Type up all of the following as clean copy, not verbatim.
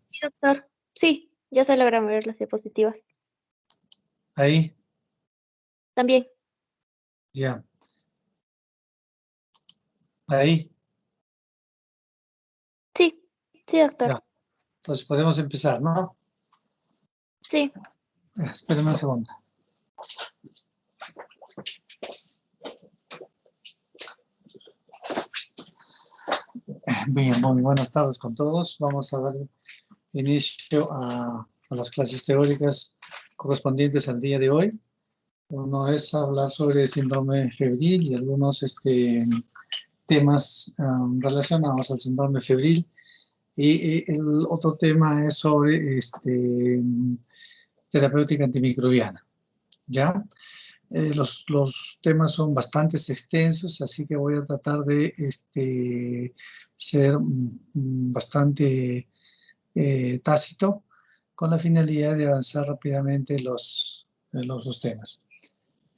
Sí, doctor. Sí, ya se logran ver las diapositivas. Ahí, También. ya. Ahí, Sí, sí, doctor. ya. Entonces podemos empezar, ¿no? Sí. Espérenme un segundo. Bien, muy buenas tardes con todos. Vamos a dar inicio a las clases teóricas correspondientes al día de hoy. Uno es hablar sobre síndrome febril y algunos temas relacionados al síndrome febril. Y el otro tema es sobre terapéutica antimicrobiana. ¿Ya? Los temas son bastante extensos, así que voy a tratar de ser bastante tácito con la finalidad de avanzar rápidamente los temas.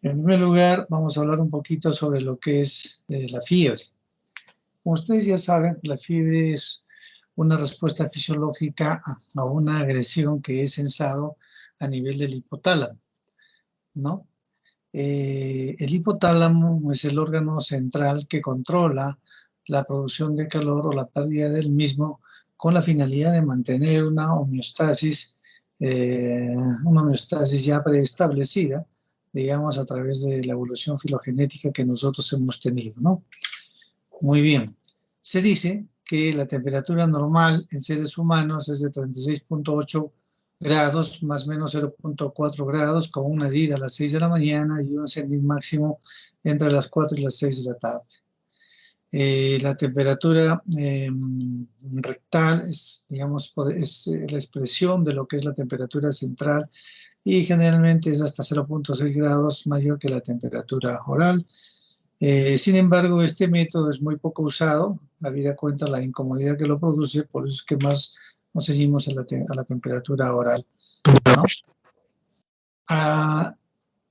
En primer lugar, vamos a hablar un poquito sobre lo que es la fiebre. Como ustedes ya saben, la fiebre es una respuesta fisiológica a una agresión que es sensado a nivel del hipotálamo, ¿no? El hipotálamo es el órgano central que controla la producción de calor o la pérdida del mismo con la finalidad de mantener una homeostasis ya preestablecida, digamos, a través de la evolución filogenética que nosotros hemos tenido, ¿no? Muy bien. Se dice que la temperatura normal en seres humanos es de 36.8 grados, más o menos 0.4 grados, con una DIR a las 6 de la mañana y un cenit máximo entre las 4 y las 6 de la tarde. La temperatura rectal es, digamos, es la expresión de lo que es la temperatura central y generalmente es hasta 0.6 grados mayor que la temperatura oral. Sin embargo, este método es muy poco usado, habida cuenta la incomodidad que lo produce, por eso es que más nos ceñimos a la temperatura oral, ¿no?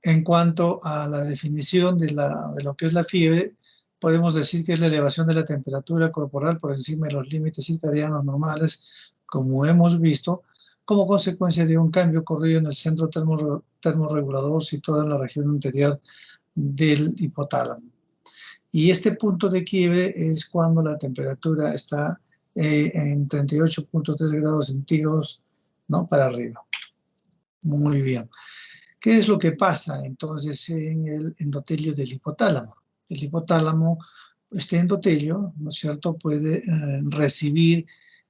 En cuanto a la definición de lo que es la fiebre, podemos decir que es la elevación de la temperatura corporal por encima de los límites circadianos normales, como hemos visto, como consecuencia de un cambio ocurrido en el centro termorregulador situado en la región anterior del hipotálamo. Y este punto de quiebre es cuando la temperatura está en 38.3 grados centígrados, ¿no? Para arriba. Muy bien. ¿Qué es lo que pasa entonces en el endotelio del hipotálamo? El hipotálamo, este endotelio, ¿no es cierto?, puede recibir,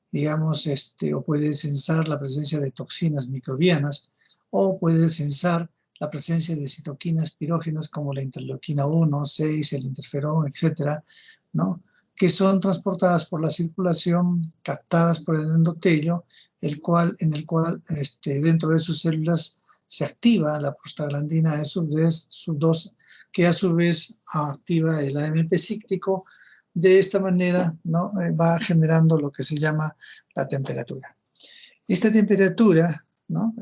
digamos, o puede sensar la presencia de toxinas microbianas o puede sensar la presencia de citoquinas pirógenas como la interleuquina 1, 6, el interferón, etcétera, ¿no?, que son transportadas por la circulación, captadas por el endotelio, en el cual dentro de sus células se activa la prostaglandina sub-2, que a su vez activa el AMP cíclico. De esta manera, ¿no?, va generando lo que se llama la temperatura. Esta temperatura, ¿no?,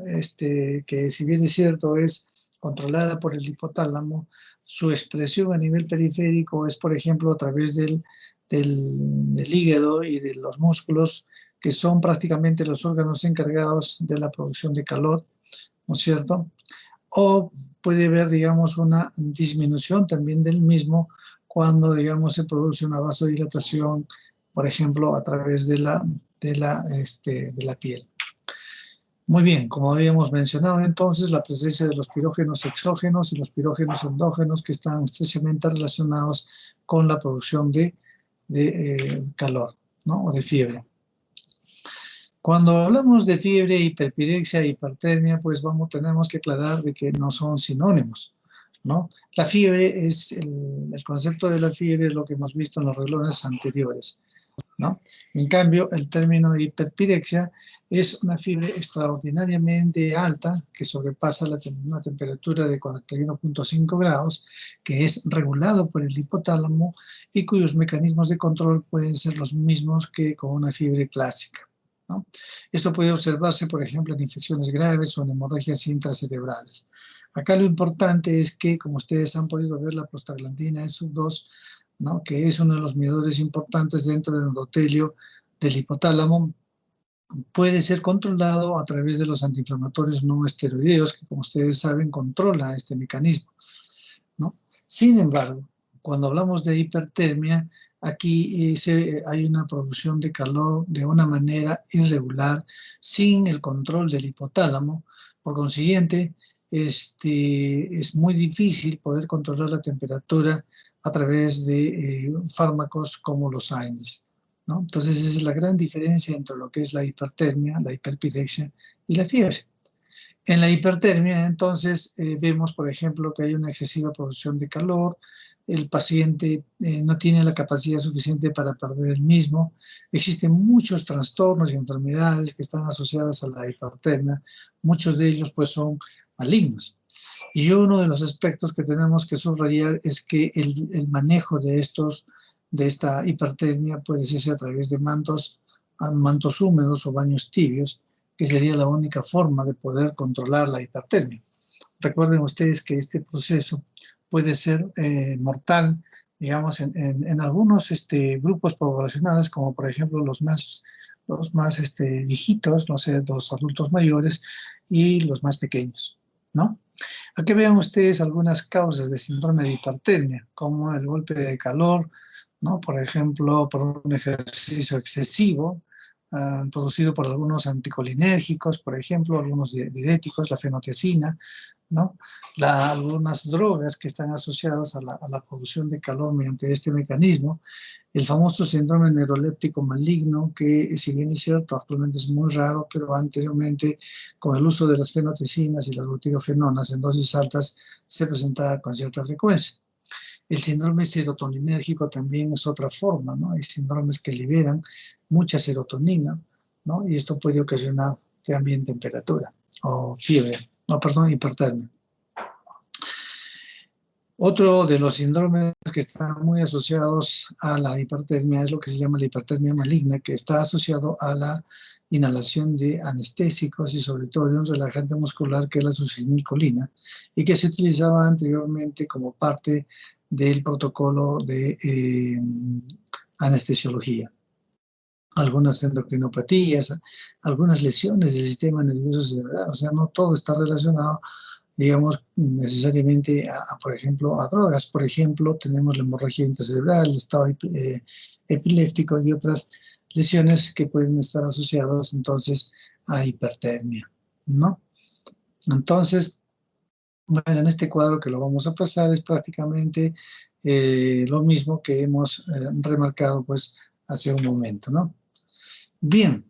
que si bien es cierto es controlada por el hipotálamo, su expresión a nivel periférico es, por ejemplo, a través del hígado y de los músculos, que son prácticamente los órganos encargados de la producción de calor, ¿no es cierto? O puede haber, digamos, una disminución también del mismo cuando, digamos, se produce una vasodilatación, por ejemplo, a través de la piel. Muy bien, como habíamos mencionado entonces, la presencia de los pirógenos exógenos y los pirógenos endógenos que están estrechamente relacionados con la producción de calor, ¿no?, o de fiebre. Cuando hablamos de fiebre, hiperpirexia e hipertermia, pues tenemos que aclarar de que no son sinónimos, ¿no? La fiebre es, el concepto de la fiebre es lo que hemos visto en los renglones anteriores, ¿no? En cambio, el término de hiperpirexia es una fiebre extraordinariamente alta que sobrepasa una temperatura de 41.5 grados, que es regulado por el hipotálamo y cuyos mecanismos de control pueden ser los mismos que con una fiebre clásica, ¿no? Esto puede observarse, por ejemplo, en infecciones graves o en hemorragias intracerebrales. Acá lo importante es que, como ustedes han podido ver, la prostaglandina sub-2, ¿no?, que es uno de los medidores importantes dentro del endotelio del hipotálamo, puede ser controlado a través de los antiinflamatorios no esteroideos, que como ustedes saben controla este mecanismo, ¿no? Sin embargo, cuando hablamos de hipertermia, aquí hay una producción de calor de una manera irregular, sin el control del hipotálamo. Por consiguiente, es muy difícil poder controlar la temperatura a través de fármacos como los AINES, ¿no? Entonces, esa es la gran diferencia entre lo que es la hipertermia, la hiperpirexia y la fiebre. En la hipertermia, entonces, vemos, por ejemplo, que hay una excesiva producción de calor, el paciente no tiene la capacidad suficiente para perder el mismo, existen muchos trastornos y enfermedades que están asociadas a la hipertermia, muchos de ellos pues son malignos. Y uno de los aspectos que tenemos que subrayar es que el manejo de esta hipertermia puede hacerse a través de mantos húmedos o baños tibios, que sería la única forma de poder controlar la hipertermia. Recuerden ustedes que este proceso puede ser mortal, digamos, en algunos grupos poblacionales, como por ejemplo los más viejitos, no sé, los adultos mayores y los más pequeños, ¿no? Aquí vean ustedes algunas causas de síndrome de hipertermia, como el golpe de calor, ¿no? Por ejemplo, por un ejercicio excesivo, producido por algunos anticolinérgicos, por ejemplo, algunos diuréticos, la fenotiazina, ¿no? Algunas drogas que están asociadas a la producción de calor mediante este mecanismo, el famoso síndrome neuroléptico maligno, que si bien es cierto, actualmente es muy raro, pero anteriormente con el uso de las fenotiazinas y las butirofenonas en dosis altas se presentaba con cierta frecuencia. El síndrome serotoninérgico también es otra forma, ¿no? Hay síndromes que liberan mucha serotonina, ¿no? Y esto puede ocasionar también temperatura o fiebre, no, perdón, hipertermia. Otro de los síndromes que están muy asociados a la hipertermia es lo que se llama la hipertermia maligna, que está asociado a la inhalación de anestésicos y sobre todo de un relajante muscular que es la succinilcolina y que se utilizaba anteriormente como parte del protocolo de anestesiología. Algunas endocrinopatías, algunas lesiones del sistema nervioso cerebral, o sea, no todo está relacionado, digamos, necesariamente por ejemplo, a drogas. Por ejemplo, tenemos la hemorragia intracerebral, el estado epiléptico y otras lesiones que pueden estar asociadas entonces a hipertermia, ¿no? Entonces, bueno, en este cuadro que lo vamos a pasar es prácticamente lo mismo que hemos remarcado pues hace un momento, ¿no? Bien,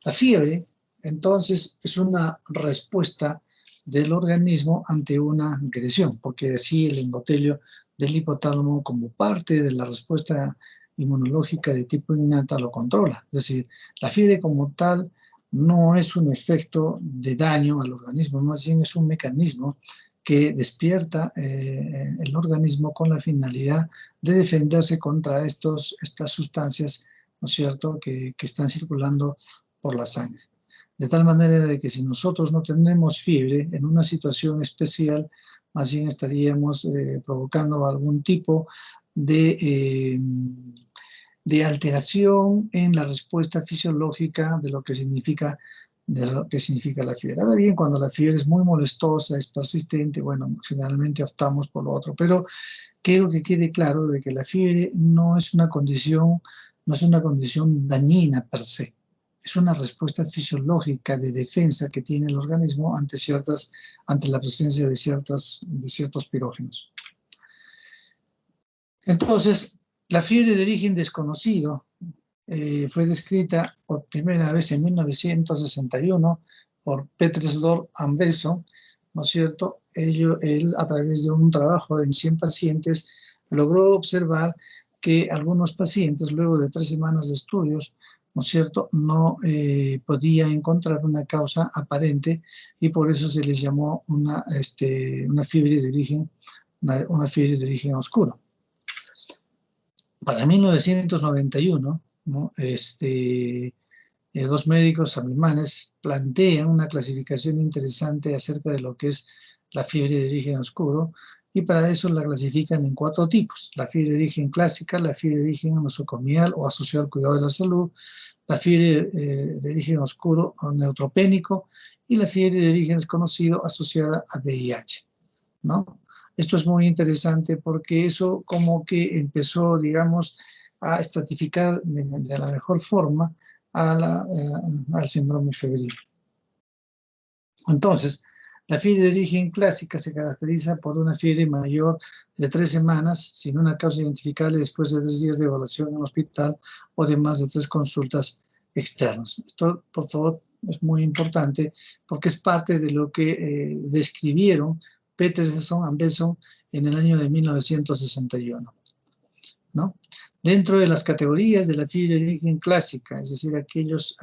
la fiebre, entonces, es una respuesta del organismo ante una agresión, porque así el endotelio del hipotálamo, como parte de la respuesta inmunológica de tipo innata, lo controla. Es decir, la fiebre como tal no es un efecto de daño al organismo, más bien es un mecanismo que despierta el organismo con la finalidad de defenderse contra estas sustancias, ¿no es cierto?, que están circulando por la sangre. De tal manera de que si nosotros no tenemos fiebre en una situación especial, más bien estaríamos provocando algún tipo de alteración en la respuesta fisiológica de lo que significa la fiebre. Ahora bien, cuando la fiebre es muy molestosa, es persistente, bueno, generalmente optamos por lo otro, pero quiero que quede claro de que la fiebre no es una condición dañina per se. Es una respuesta fisiológica de defensa que tiene el organismo ante la presencia de ciertos pirógenos. Entonces, la fiebre de origen desconocido fue descrita por primera vez en 1961 por Petersdorf Ambeso, ¿no es cierto? Él, a través de un trabajo en 100 pacientes, logró observar que algunos pacientes, luego de 3 semanas de estudios, ¿no es cierto?, no podía encontrar una causa aparente y por eso se les llamó una fiebre de origen oscuro. Para 1991, ¿no?, dos médicos alemanes plantean una clasificación interesante acerca de lo que es la fiebre de origen oscuro y para eso la clasifican en 4 tipos: la fiebre de origen clásica, la fiebre de origen nosocomial o asociada al cuidado de la salud, la fiebre de origen oscuro o neutropénico y la fiebre de origen desconocido asociada a VIH, ¿no? Esto es muy interesante porque eso como que empezó, digamos, a estratificar de la mejor forma al síndrome febril. Entonces, la fiebre de origen clásica se caracteriza por una fiebre mayor de 3 semanas, sin una causa identificable después de 3 días de evaluación en el hospital o de más de 3 consultas externas. Esto, por favor, es muy importante porque es parte de lo que describieron Peterson y Benson en el año de 1961, ¿no? Dentro de las categorías de la fiebre de origen clásica, es decir, aquellos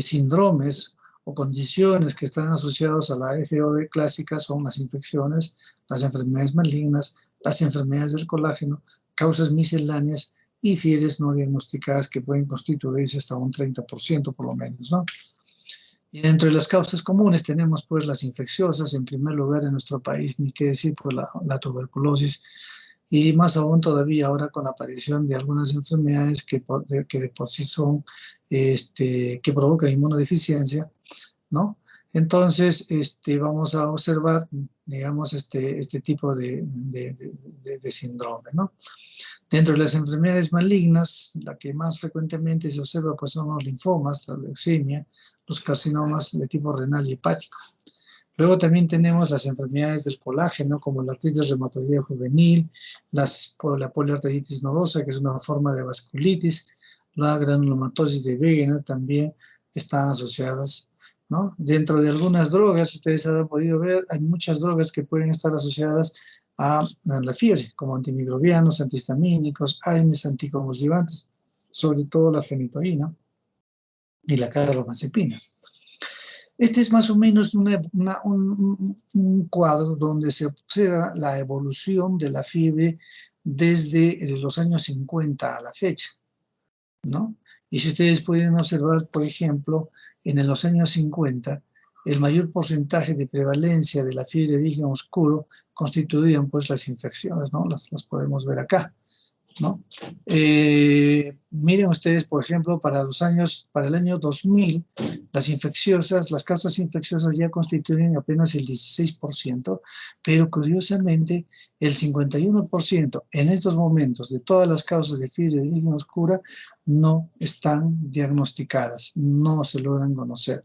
síndromes o condiciones que están asociados a la FOD clásica son las infecciones, las enfermedades malignas, las enfermedades del colágeno, causas misceláneas y fiebres no diagnosticadas que pueden constituirse hasta un 30% por lo menos, ¿no? Y dentro de las causas comunes tenemos pues las infecciosas, en primer lugar en nuestro país, ni qué decir por la tuberculosis, y más aún todavía ahora con la aparición de algunas enfermedades que de por sí son, que provocan inmunodeficiencia, ¿no? Entonces, vamos a observar, digamos, este tipo de síndrome, ¿no? Dentro de las enfermedades malignas, la que más frecuentemente se observa pues son los linfomas, la leucemia, los carcinomas de tipo renal y hepático. Luego también tenemos las enfermedades del colágeno, como la artritis reumatoidea juvenil, la poliarteritis nodosa, que es una forma de vasculitis, la granulomatosis de Wegener también están asociadas, ¿no? Dentro de algunas drogas, ustedes habrán podido ver, hay muchas drogas que pueden estar asociadas a la fiebre, como antimicrobianos, antihistamínicos, AINES, anticonvulsivantes, sobre todo la fenitoína y la carbamazepina. Este es más o menos un cuadro donde se observa la evolución de la fiebre desde los años 50 a la fecha, ¿no? Y si ustedes pueden observar, por ejemplo, en los años 50, el mayor porcentaje de prevalencia de la fiebre de origen oscuro constituían pues las infecciones, ¿no? Las podemos ver acá, ¿no? Miren ustedes, por ejemplo, para el año 2000, las causas infecciosas ya constituyen apenas el 16%, pero curiosamente el 51% en estos momentos de todas las causas de fiebre de origen oscura no están diagnosticadas, no se logran conocer,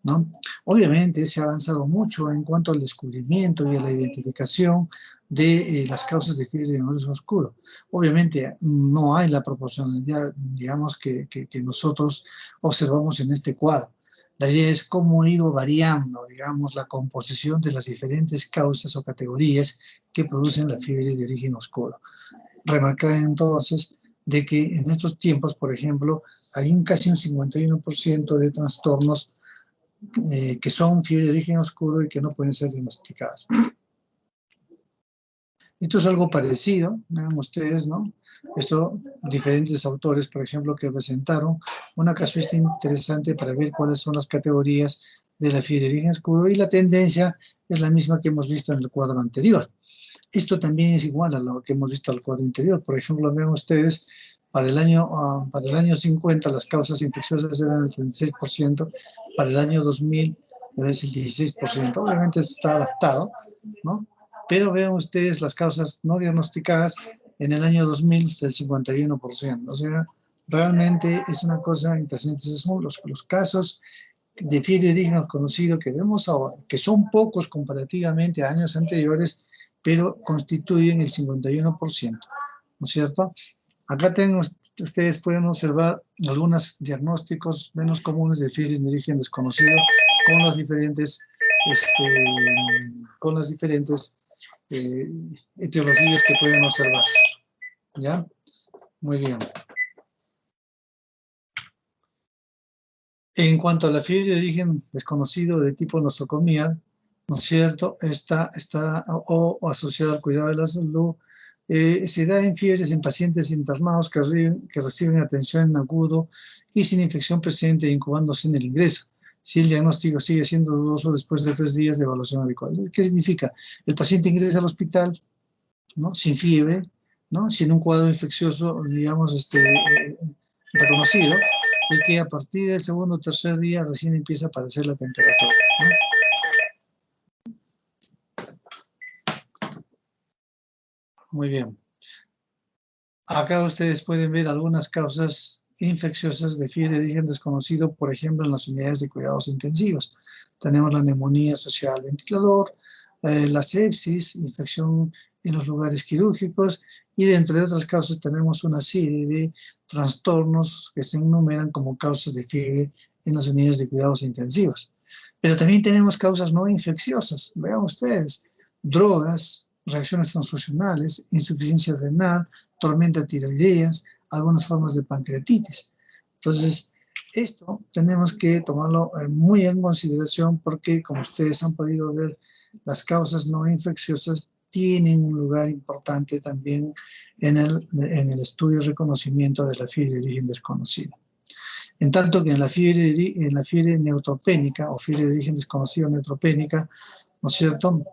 ¿no? Obviamente se ha avanzado mucho en cuanto al descubrimiento y a la identificación de las causas de fiebre de origen oscuro. Obviamente no hay la proporcionalidad, digamos, que nosotros observamos en este cuadro. La idea es cómo ha ido variando, digamos, la composición de las diferentes causas o categorías que producen la fiebre de origen oscuro. Remarcar entonces de que en estos tiempos, por ejemplo, hay casi un 51% de trastornos que son fiebre de origen oscuro y que no pueden ser diagnosticadas. Esto es algo parecido, vean ustedes, ¿no? Esto, diferentes autores, por ejemplo, que presentaron una casuística interesante para ver cuáles son las categorías de la fiebre de origen oscuro y la tendencia es la misma que hemos visto en el cuadro anterior. Esto también es igual a lo que hemos visto en el cuadro anterior. Por ejemplo, vean ustedes, para el año 50 las causas infecciosas eran el 36%, para el año 2000 es el 16%. Obviamente esto está adaptado, ¿no? Pero vean ustedes las causas no diagnosticadas en el año 2000 es el 51%. O sea, realmente es una cosa interesante. Esos son los casos de fiebre de origen conocido que vemos ahora, que son pocos comparativamente a años anteriores, pero constituyen el 51%, ¿no es cierto? Acá ustedes pueden observar algunos diagnósticos menos comunes de fiebre de origen desconocido con las diferentes, etiologías que pueden observarse. ¿Ya? Muy bien. En cuanto a la fiebre de origen desconocido de tipo nosocomial, ¿no es cierto? Está asociada al cuidado de la salud. Se da en fiebres en pacientes internados que reciben atención en agudo y sin infección presente incubándose en el ingreso. Si el diagnóstico sigue siendo dudoso después de 3 días de evaluación adecuada. ¿Qué significa? El paciente ingresa al hospital, ¿no? Sin fiebre, ¿no? Sin un cuadro infeccioso, digamos, reconocido, y que a partir del segundo o tercer día recién empieza a aparecer la temperatura, ¿no? Muy bien. Acá ustedes pueden ver algunas causas infecciosas de fiebre de origen desconocido, por ejemplo, en las unidades de cuidados intensivos. Tenemos la neumonía asociada al ventilador, la sepsis, infección en los lugares quirúrgicos, y dentro de otras causas tenemos una serie de trastornos que se enumeran como causas de fiebre en las unidades de cuidados intensivos. Pero también tenemos causas no infecciosas. Vean ustedes, drogas, reacciones transfusionales, insuficiencia renal, tormenta tiroideas, algunas formas de pancreatitis. Entonces, esto tenemos que tomarlo muy en consideración porque, como ustedes han podido ver, las causas no infecciosas tienen un lugar importante también en el estudio y reconocimiento de la fiebre de origen desconocido. En tanto que en la fiebre neutropénica o fiebre de origen desconocido neutropénica, ¿no es cierto?,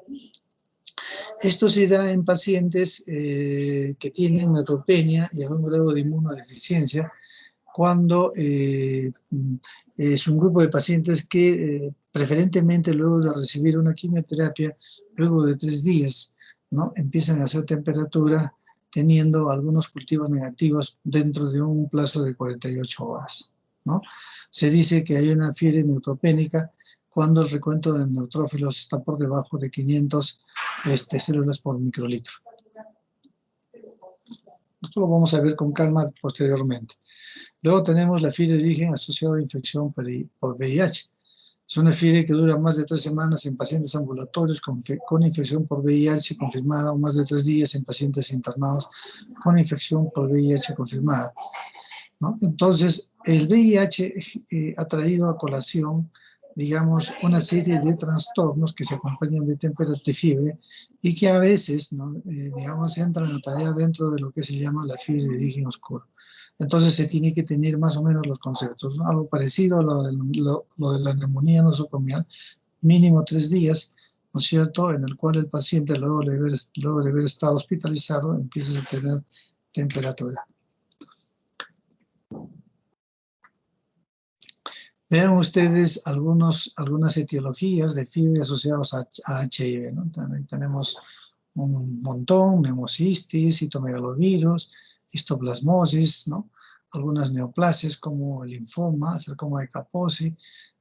esto se da en pacientes que tienen neutropenia y algún grado de inmunodeficiencia, cuando es un grupo de pacientes que preferentemente luego de recibir una quimioterapia, luego de 3 días, ¿no?, empiezan a hacer temperatura teniendo algunos cultivos negativos dentro de un plazo de 48 horas, ¿no? Se dice que hay una fiebre neutropénica cuando el recuento de neutrófilos está por debajo de 500 células por microlitro. Esto lo vamos a ver con calma posteriormente. Luego tenemos la fiebre de origen asociada a infección por VIH. Es una fiebre que dura más de 3 semanas en pacientes ambulatorios con infección por VIH confirmada, o más de 3 días en pacientes internados con infección por VIH confirmada, ¿no? Entonces, el VIH ha traído a colación, digamos, una serie de trastornos que se acompañan de temperatura y fiebre y que a veces, ¿no?, digamos, entran a tarea dentro de lo que se llama la fiebre de origen oscuro. Entonces se tiene que tener más o menos los conceptos, ¿no? Algo parecido a lo de la neumonía nosocomial, mínimo 3 días, ¿no es cierto?, en el cual el paciente luego de haber estado hospitalizado empieza a tener temperatura. Vean ustedes algunas etiologías de fiebre asociadas a HIV, ¿no? También tenemos un montón: neumocistis, citomegalovirus, histoplasmosis, ¿no?, algunas neoplasias como el linfoma, sarcoma de Kaposi,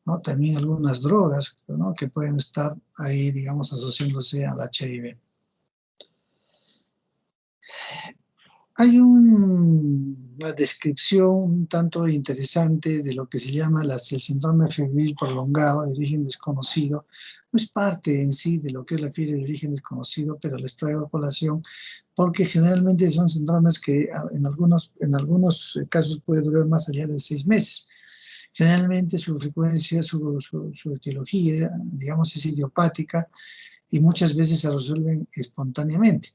¿no?, también algunas drogas, ¿no?, que pueden estar ahí, digamos, asociándose al HIV. Hay una descripción un tanto interesante de lo que se llama el síndrome febril prolongado de origen desconocido. No es parte en sí de lo que es la fiebre de origen desconocido, pero les traigo a colación porque generalmente son síndromes que en algunos casos pueden durar más allá de 6 meses. Generalmente su frecuencia, su etiología, digamos, es idiopática y muchas veces se resuelven espontáneamente.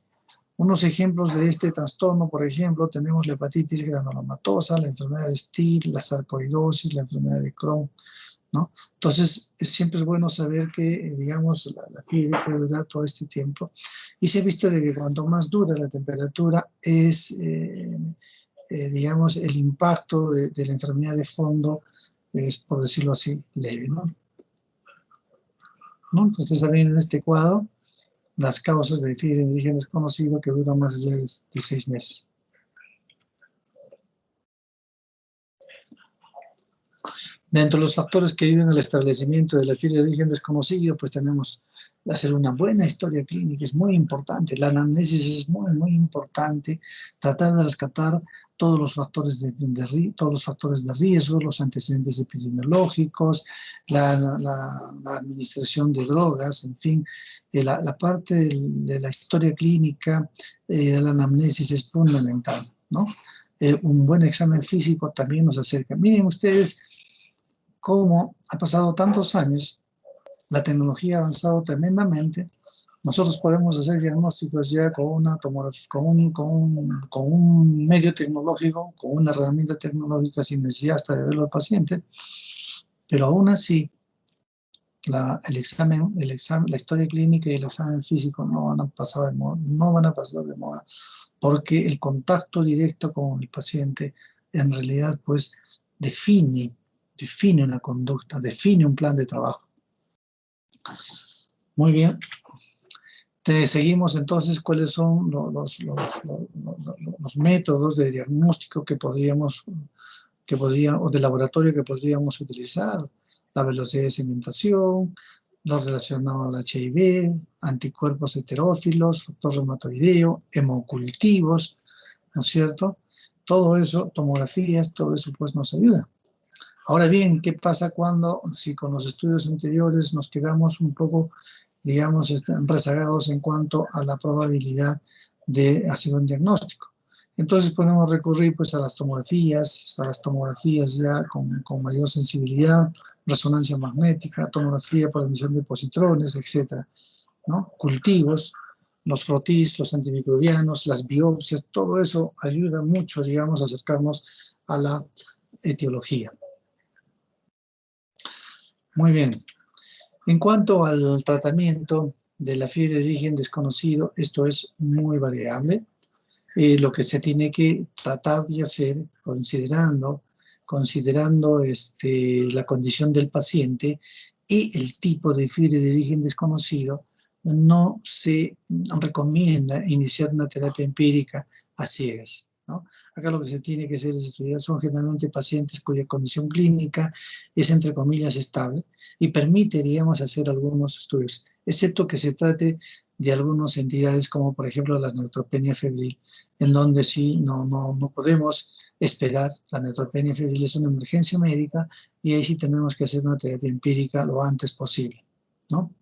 Unos ejemplos de este trastorno, por ejemplo, tenemos la hepatitis granulomatosa, la enfermedad de Still, la sarcoidosis, la enfermedad de Crohn, ¿no? Entonces, siempre es bueno saber que, digamos, la fiebre puede durar todo este tiempo. Y se ha visto de que cuanto más dura la temperatura es, digamos, el impacto de la enfermedad de fondo es, por decirlo así, leve, ¿no? Ustedes saben en este cuadro las causas de fiebre de origen desconocido que duran más allá de 6 meses. Dentro de los factores que ayudan al establecimiento de la fiebre de origen desconocido, pues tenemos hacer una buena historia clínica, es muy importante. La anamnesis es muy, muy importante. Tratar de rescatar todos los factores de riesgo, los antecedentes epidemiológicos, la administración de drogas, en fin. La parte de la historia clínica de la anamnesis es fundamental, ¿no? Un buen examen físico también nos acerca. Miren ustedes cómo ha pasado tantos años, la tecnología ha avanzado tremendamente. Nosotros podemos hacer diagnósticos ya con una tomografía, con un medio tecnológico, con una herramienta tecnológica sin necesidad hasta de verlo al paciente, pero aún así la historia clínica y el examen físico no van a pasar de moda, porque el contacto directo con el paciente en realidad, pues, define una conducta, define un plan de trabajo. Muy bien. Seguimos entonces cuáles son los métodos de diagnóstico o de laboratorio que podríamos utilizar. La velocidad de segmentación, lo relacionado al HIV, anticuerpos heterófilos, factor reumatoideo, hemocultivos, ¿no es cierto? Todo eso, tomografías, todo eso pues nos ayuda. Ahora bien, ¿qué pasa si con los estudios anteriores nos quedamos un poco, digamos, rezagados en cuanto a la probabilidad de hacer un diagnóstico? Entonces podemos recurrir pues a las tomografías ya con mayor sensibilidad, resonancia magnética, tomografía por emisión de positrones, etcétera, ¿no? Cultivos, los frotis, los antimicrobianos, las biopsias, todo eso ayuda mucho, digamos, a acercarnos a la etiología. Muy bien. En cuanto al tratamiento de la fiebre de origen desconocido, esto es muy variable. Lo que se tiene que tratar de hacer, considerando la condición del paciente y el tipo de fiebre de origen desconocido, no se recomienda iniciar una terapia empírica a ciegas, ¿no? Acá lo que se tiene que hacer es estudiar, son generalmente pacientes cuya condición clínica es, entre comillas, estable y permite, digamos, hacer algunos estudios, excepto que se trate de algunas entidades como, por ejemplo, la neutropenia febril, en donde sí no podemos esperar. La neutropenia febril es una emergencia médica y ahí sí tenemos que hacer una terapia empírica lo antes posible, ¿no?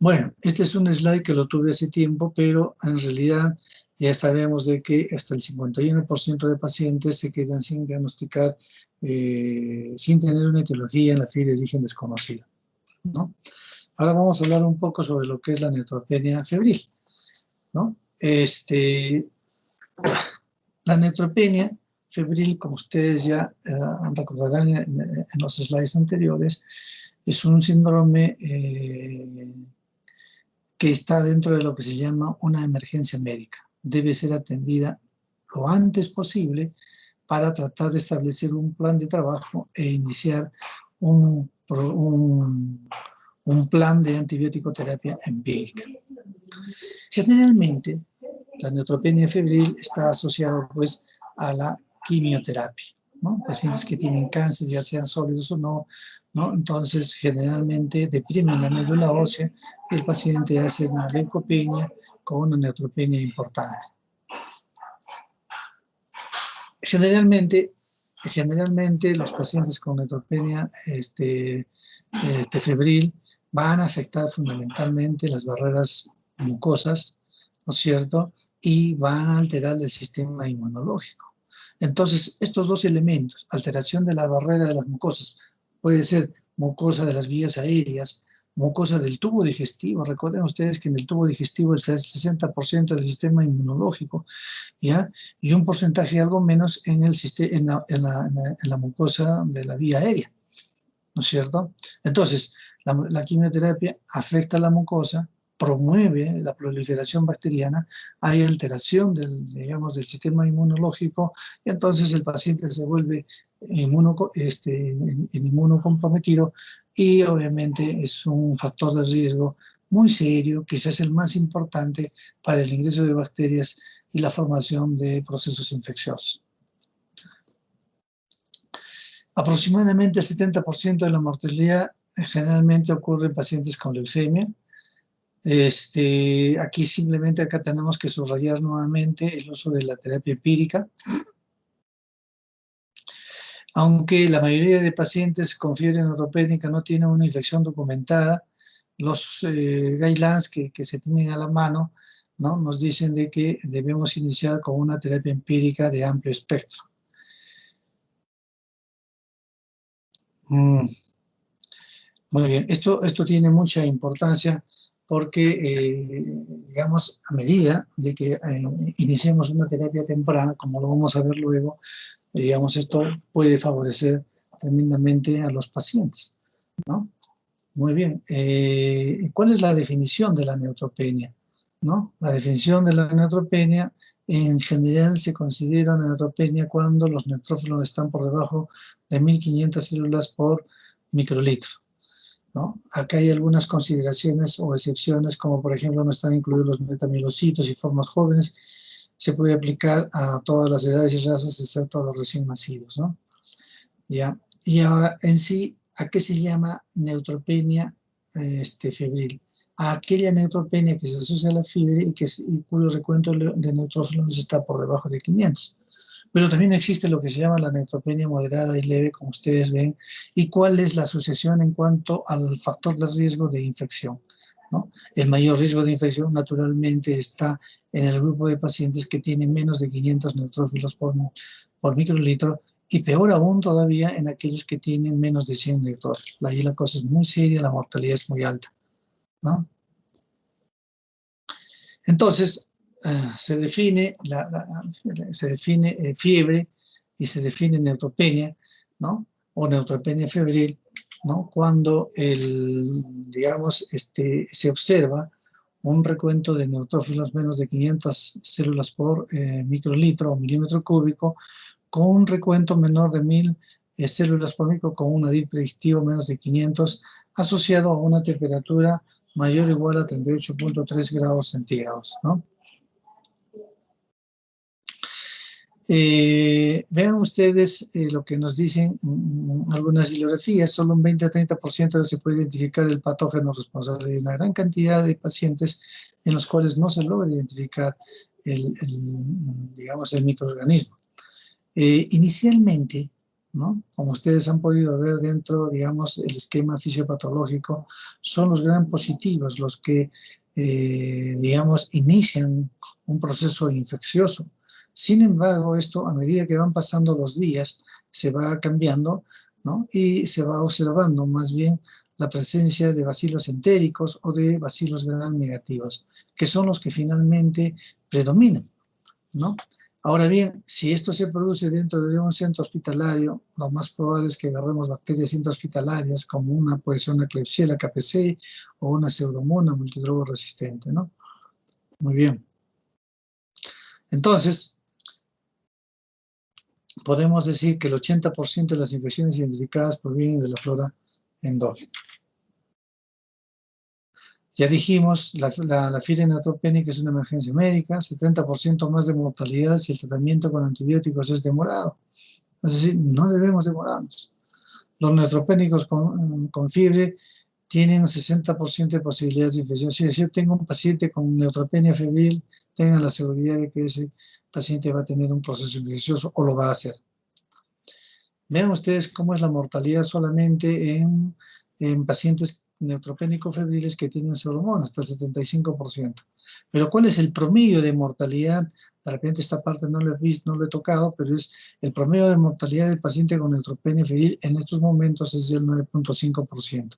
Bueno, este es un slide que lo tuve hace tiempo, pero en realidad ya sabemos de que hasta el 51% de pacientes se quedan sin diagnosticar, sin tener una etiología en la fiebre de origen desconocido, ¿no? Ahora vamos a hablar un poco sobre lo que es la neutropenia febril, ¿no? La neutropenia febril, como ustedes ya recordarán en los slides anteriores, es un síndrome que está dentro de lo que se llama una emergencia médica. Debe ser atendida lo antes posible para tratar de establecer un plan de trabajo e iniciar un plan de antibiótico-terapia empírica. Generalmente, la neutropenia febril está asociada pues a la quimioterapia, ¿no? Pacientes que tienen cáncer, ya sean sólidos o no, ¿no? Entonces, generalmente deprimen la médula ósea y el paciente hace una leucopenia con una neutropenia importante. Generalmente los pacientes con neutropenia febril van a afectar fundamentalmente las barreras mucosas, ¿no es cierto? Y van a alterar el sistema inmunológico. Entonces, estos dos elementos, alteración de la barrera de las mucosas, puede ser mucosa de las vías aéreas, mucosa del tubo digestivo. Recuerden ustedes que en el tubo digestivo el 60% del sistema inmunológico, ¿ya? Y un porcentaje algo menos en la mucosa de la vía aérea, ¿no es cierto? Entonces, la quimioterapia afecta a la mucosa, promueve la proliferación bacteriana, hay alteración del sistema inmunológico, y entonces el paciente se vuelve inmunocomprometido y obviamente es un factor de riesgo muy serio, quizás el más importante para el ingreso de bacterias y la formación de procesos infecciosos. Aproximadamente el 70% de la mortalidad generalmente ocurre en pacientes con leucemia. Aquí tenemos que subrayar nuevamente el uso de la terapia empírica. Aunque la mayoría de pacientes con fiebre neutropénica no tienen una infección documentada, los guidelines que se tienen a la mano, ¿no?, nos dicen de que debemos iniciar con una terapia empírica de amplio espectro. Muy bien, esto tiene mucha importancia porque, digamos, a medida de que iniciemos una terapia temprana, como lo vamos a ver luego, digamos, esto puede favorecer tremendamente a los pacientes, ¿no? Muy bien, ¿cuál es la definición de la neutropenia? ¿No? La definición de la neutropenia En general se considera una neutropenia cuando los neutrófilos están por debajo de 1500 células por microlitro, ¿no? Acá hay algunas consideraciones o excepciones, como por ejemplo no están incluidos los metamielocitos y formas jóvenes. Se puede aplicar a todas las edades y razas, excepto a los recién nacidos, ¿no? ¿Ya? Y ahora, en sí, ¿a qué se llama neutropenia febril? A aquella neutropenia que se asocia a la fiebre y cuyo recuento de neutrófilos está por debajo de 500. Pero también existe lo que se llama la neutropenia moderada y leve, como ustedes ven, y cuál es la asociación en cuanto al factor de riesgo de infección, ¿no? El mayor riesgo de infección naturalmente está en el grupo de pacientes que tienen menos de 500 neutrófilos por microlitro, y peor aún todavía en aquellos que tienen menos de 100 neutrófilos. Ahí la cosa es muy seria, la mortalidad es muy alta, ¿no? Entonces, se define fiebre y se define neutropenia, ¿no? O neutropenia febril, ¿no? Cuando digamos, se observa un recuento de neutrófilos menos de 500 células por microlitro o milímetro cúbico, con un recuento menor de 1000 células por micro, con un ADIL predictivo menos de 500, asociado a una temperatura mayor o igual a 38.3 grados centígrados, ¿no? Vean ustedes lo que nos dicen algunas bibliografías. Solo un 20 a 30% se puede identificar el patógeno responsable de una gran cantidad de pacientes en los cuales no se logra identificar digamos, el microorganismo. Inicialmente, ¿no? Como ustedes han podido ver dentro, digamos, el esquema fisiopatológico, son los gram positivos los que, digamos, inician un proceso infeccioso. Sin embargo, esto a medida que van pasando los días se va cambiando, ¿no? Y se va observando más bien la presencia de bacilos entéricos o de bacilos gram negativos, que son los que finalmente predominan, ¿no? Ahora bien, si esto se produce dentro de un centro hospitalario, lo más probable es que agarremos bacterias intrahospitalarias, como puede ser una Klebsiella KPC o una Pseudomonas multidrogo resistente, ¿no? Muy bien. Entonces, podemos decir que el 80% de las infecciones identificadas provienen de la flora endógena. Ya dijimos, la fiebre neutropénica es una emergencia médica, 70% más de mortalidad si el tratamiento con antibióticos es demorado. Es decir, no debemos demorarnos. Los neutropénicos con fiebre tienen 60% de posibilidades de infección. Si yo tengo un paciente con neutropenia febril, tengan la seguridad de que ese paciente va a tener un proceso infeccioso o lo va a hacer. Vean ustedes cómo es la mortalidad solamente en pacientes neutropénicos febriles que tienen Pseudomonas, hasta el 75%. Pero ¿cuál es el promedio de mortalidad? De repente esta parte no lo he tocado, pero es el promedio de mortalidad del paciente con neutropenia febril en estos momentos es del 9.5%.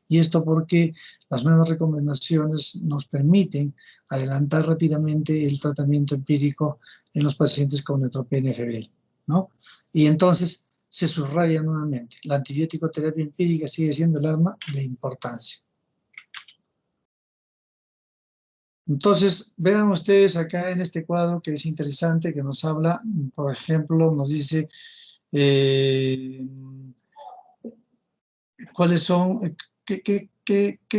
Y esto porque las nuevas recomendaciones nos permiten adelantar rápidamente el tratamiento empírico en los pacientes con neutropenia febril, ¿no? Y entonces se subraya nuevamente, la antibiótico terapia empírica sigue siendo el arma de importancia. Entonces, vean ustedes acá en este cuadro que es interesante, que nos habla, por ejemplo, nos dice cuáles son, qué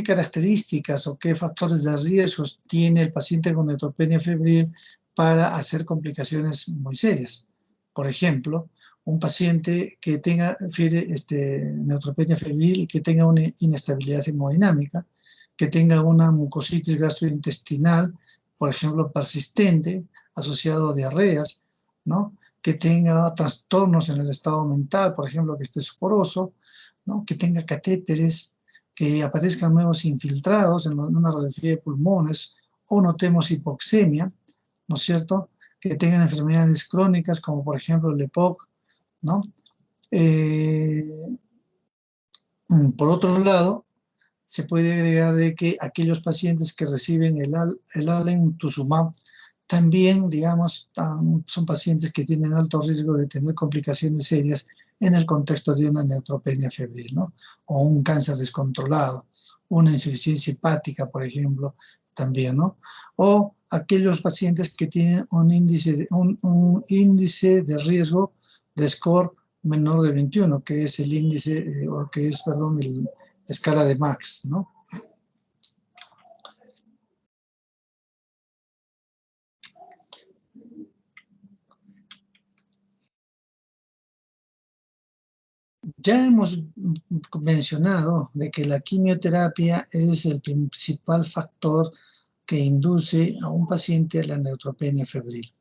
características o qué factores de riesgos tiene el paciente con neutropenia febril para hacer complicaciones muy serias. Por ejemplo, un paciente que tenga neutropenia febril y que tenga una inestabilidad hemodinámica, que tenga una mucositis gastrointestinal, por ejemplo, persistente, asociado a diarreas, ¿no? Que tenga trastornos en el estado mental, por ejemplo, que esté soporoso, ¿no? Que tenga catéteres, que aparezcan nuevos infiltrados en una radiografía de pulmones, o notemos hipoxemia, ¿no es cierto? Que tengan enfermedades crónicas, como por ejemplo el EPOC, ¿no? Por otro lado, se puede agregar de que aquellos pacientes que reciben el alemtuzumab también, digamos, son pacientes que tienen alto riesgo de tener complicaciones serias en el contexto de una neutropenia febril, ¿no? O un cáncer descontrolado, una insuficiencia hepática, por ejemplo, también, ¿no? O aquellos pacientes que tienen un índice de riesgo de score menor de 21, que es el índice, o que es, perdón, la escala de Max, ¿no? Ya hemos mencionado de que la quimioterapia es el principal factor que induce a un paciente a la neutropenia febril,